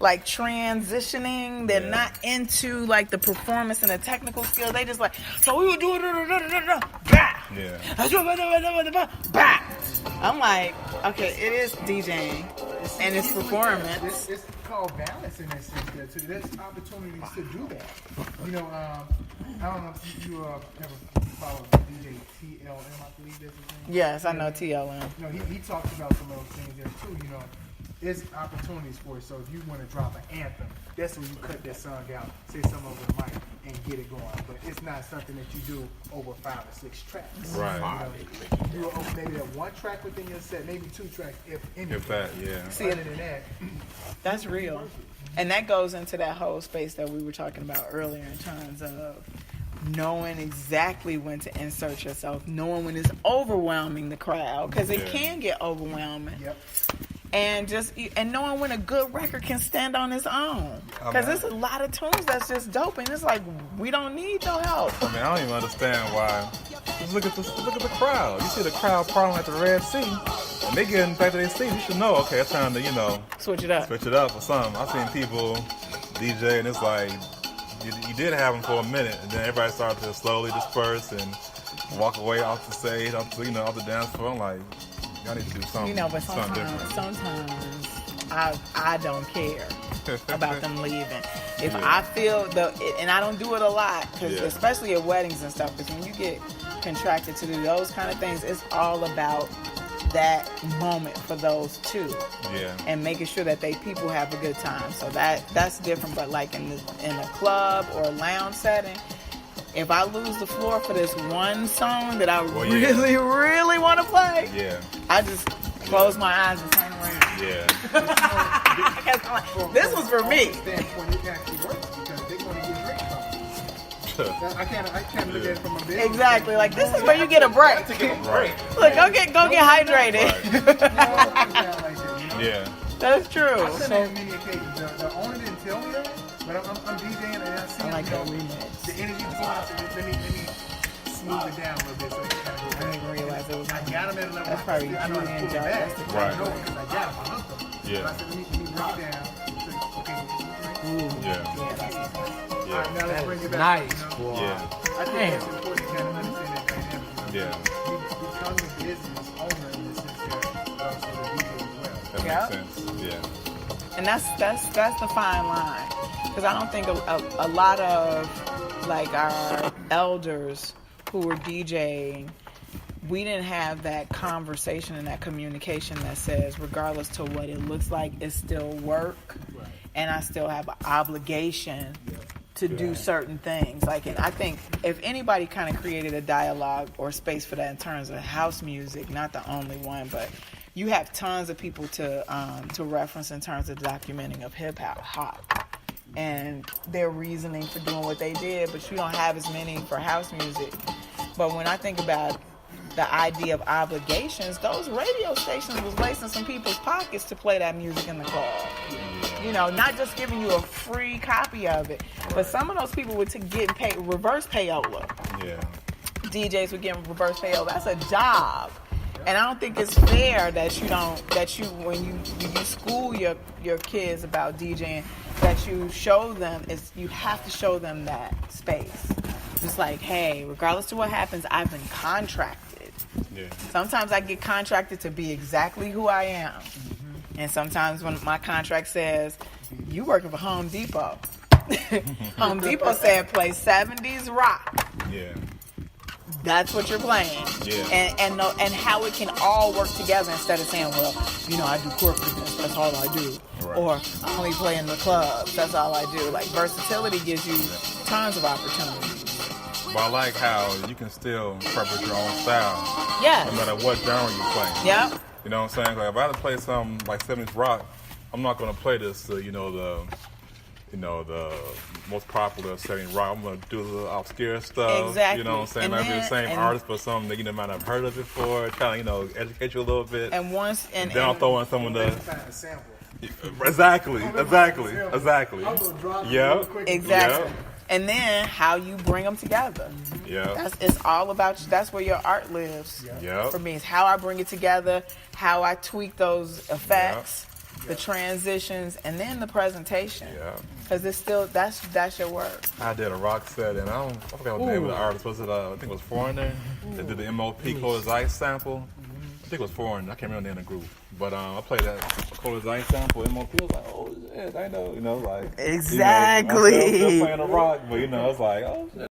Speaker 1: like transitioning. They're
Speaker 5: Yeah.
Speaker 1: not into like the performance and the technical skill. They just like, so we would do it. Bah.
Speaker 5: Yeah.
Speaker 1: Bah. I'm like, okay, it is DJing and it's performance.
Speaker 4: It's called balance in that sense there too. There's opportunities to do that. You know, I don't know if you ever follow DJ TLM, I believe that's his name.
Speaker 1: Yes, I know TLM.
Speaker 4: You know, he talks about some of those things there too. You know, there's opportunities for it. So if you want to drop an anthem, that's when you cut that song out, say something over the mic, and get it going. But it's not something that you do over 5 or 6 tracks.
Speaker 5: Right.
Speaker 4: You know, you do maybe that 1 track within your set, maybe 2 tracks, if anything.
Speaker 5: If that, yeah.
Speaker 1: See,
Speaker 4: Other than that,
Speaker 1: that's real. And that goes into that whole space that we were talking about earlier in terms of knowing exactly when to insert yourself, knowing when it's overwhelming the crowd, because it can get overwhelming.
Speaker 4: Yep.
Speaker 1: And knowing when a good record can stand on its own, because there's a lot of tunes that's just dope, and it's like we don't need no help.
Speaker 5: I mean, I don't even understand why. Just look at the crowd. You see the crowd partying at the Red Sea, and they getting back to their seats. You should know, okay, it's time to
Speaker 1: Switch it up
Speaker 5: or something. I've seen people DJ, and it's like you did have them for a minute, and then everybody started to slowly disperse and walk away off the stage, off the dance floor. I'm like, y'all need to do something.
Speaker 1: But
Speaker 5: something different.
Speaker 1: sometimes I don't care about them leaving. If I feel and I don't do it a lot, because especially at weddings and stuff, because when you get contracted to do those kind of things, it's all about that moment for those two, and making sure that people have a good time. So that's different. But like in a club or a lounge setting, if I lose the floor for this one song that I really, really want to play, I just close my eyes and turn around. This was for me.
Speaker 4: Standpoint, it actually works because they're going to get rich from it. I can't look at it from a business.
Speaker 1: Exactly. Like, this is where you get a break. Look, go get hydrated. That's true.
Speaker 4: I've said that on many occasions. The owner didn't tell me that, but I'm DJing and I see
Speaker 1: like that remix.
Speaker 4: The energy going out. Let me smooth it down a little bit so it kind of go
Speaker 1: I didn't realize it was.
Speaker 4: I got him at a level.
Speaker 1: That's probably
Speaker 4: I know
Speaker 1: Julian
Speaker 4: it's
Speaker 1: Jones.
Speaker 4: back.
Speaker 1: That's
Speaker 5: Right.
Speaker 4: I know because I got him. I hooked him.
Speaker 5: Yeah.
Speaker 4: So I said, let me bring it down. So, okay. All right, now let's bring it back.
Speaker 2: Nice, boy.
Speaker 4: I think it's important to kind of understand that dynamic. You become the business owner in the sense that also the DJ as well.
Speaker 5: That makes sense.
Speaker 1: And that's the fine line, because I don't think a lot of like our elders who were DJing, we didn't have that conversation and that communication that says, regardless to what it looks like, it's still work, and I still have an obligation to do certain things. Like, and I think if anybody kind of created a dialogue or space for that in terms of house music, not the only one, but you have tons of people to reference in terms of documenting of hip hop and their reasoning for doing what they did, but you don't have as many for house music. But when I think about the idea of obligations, those radio stations was lacing some people's pockets to play that music in the club. You know, not just giving you a free copy of it, but some of those people were getting paid reverse payola. DJs were getting reverse payola. That's a job. And I don't think it's fair that when you school your kids about DJing, that you show them, you have to show them that space. Just like, hey, regardless of what happens, I've been contracted. Sometimes I get contracted to be exactly who I am. And sometimes when my contract says, you working for Home Depot. Home Depot said play 70s rock. That's what you're playing. And how it can all work together instead of saying, well, I do corporate events, that's all I do. Or I only play in the clubs, that's all I do. Like, versatility gives you tons of opportunities.
Speaker 5: But I like how you can still interpret your own style.
Speaker 1: Yes.
Speaker 5: No matter what genre you're playing.
Speaker 1: Yep.
Speaker 5: You know what I'm saying? Like, if I had to play something like 70s rock, I'm not going to play this to, the most popular 70s rock. I'm going to do the obscure stuff.
Speaker 1: Exactly.
Speaker 5: You know what I'm saying? Might be the same artist, but something that you might not have heard of before. Trying to, educate you a little bit.
Speaker 1: And
Speaker 5: then I'll throw in some of the...
Speaker 4: Sample.
Speaker 5: Exactly.
Speaker 1: Exactly.
Speaker 5: Yep.
Speaker 1: And then how you bring them together. It's all about you. That's where your art lives. For me, it's how I bring it together, how I tweak those effects, the transitions, and then the presentation. Because it's still that's your work.
Speaker 5: I did a rock set, and I forgot what the name of the artist was. I think it was Foreigner. They did the MOP Cold as Ice sample. I think it was Foreigner. I can't remember the name of the group. But I played that Cold as Ice sample. MOP was like, oh shit, I know, like
Speaker 1: exactly.
Speaker 5: I'm still playing the rock, but it's like, oh shit.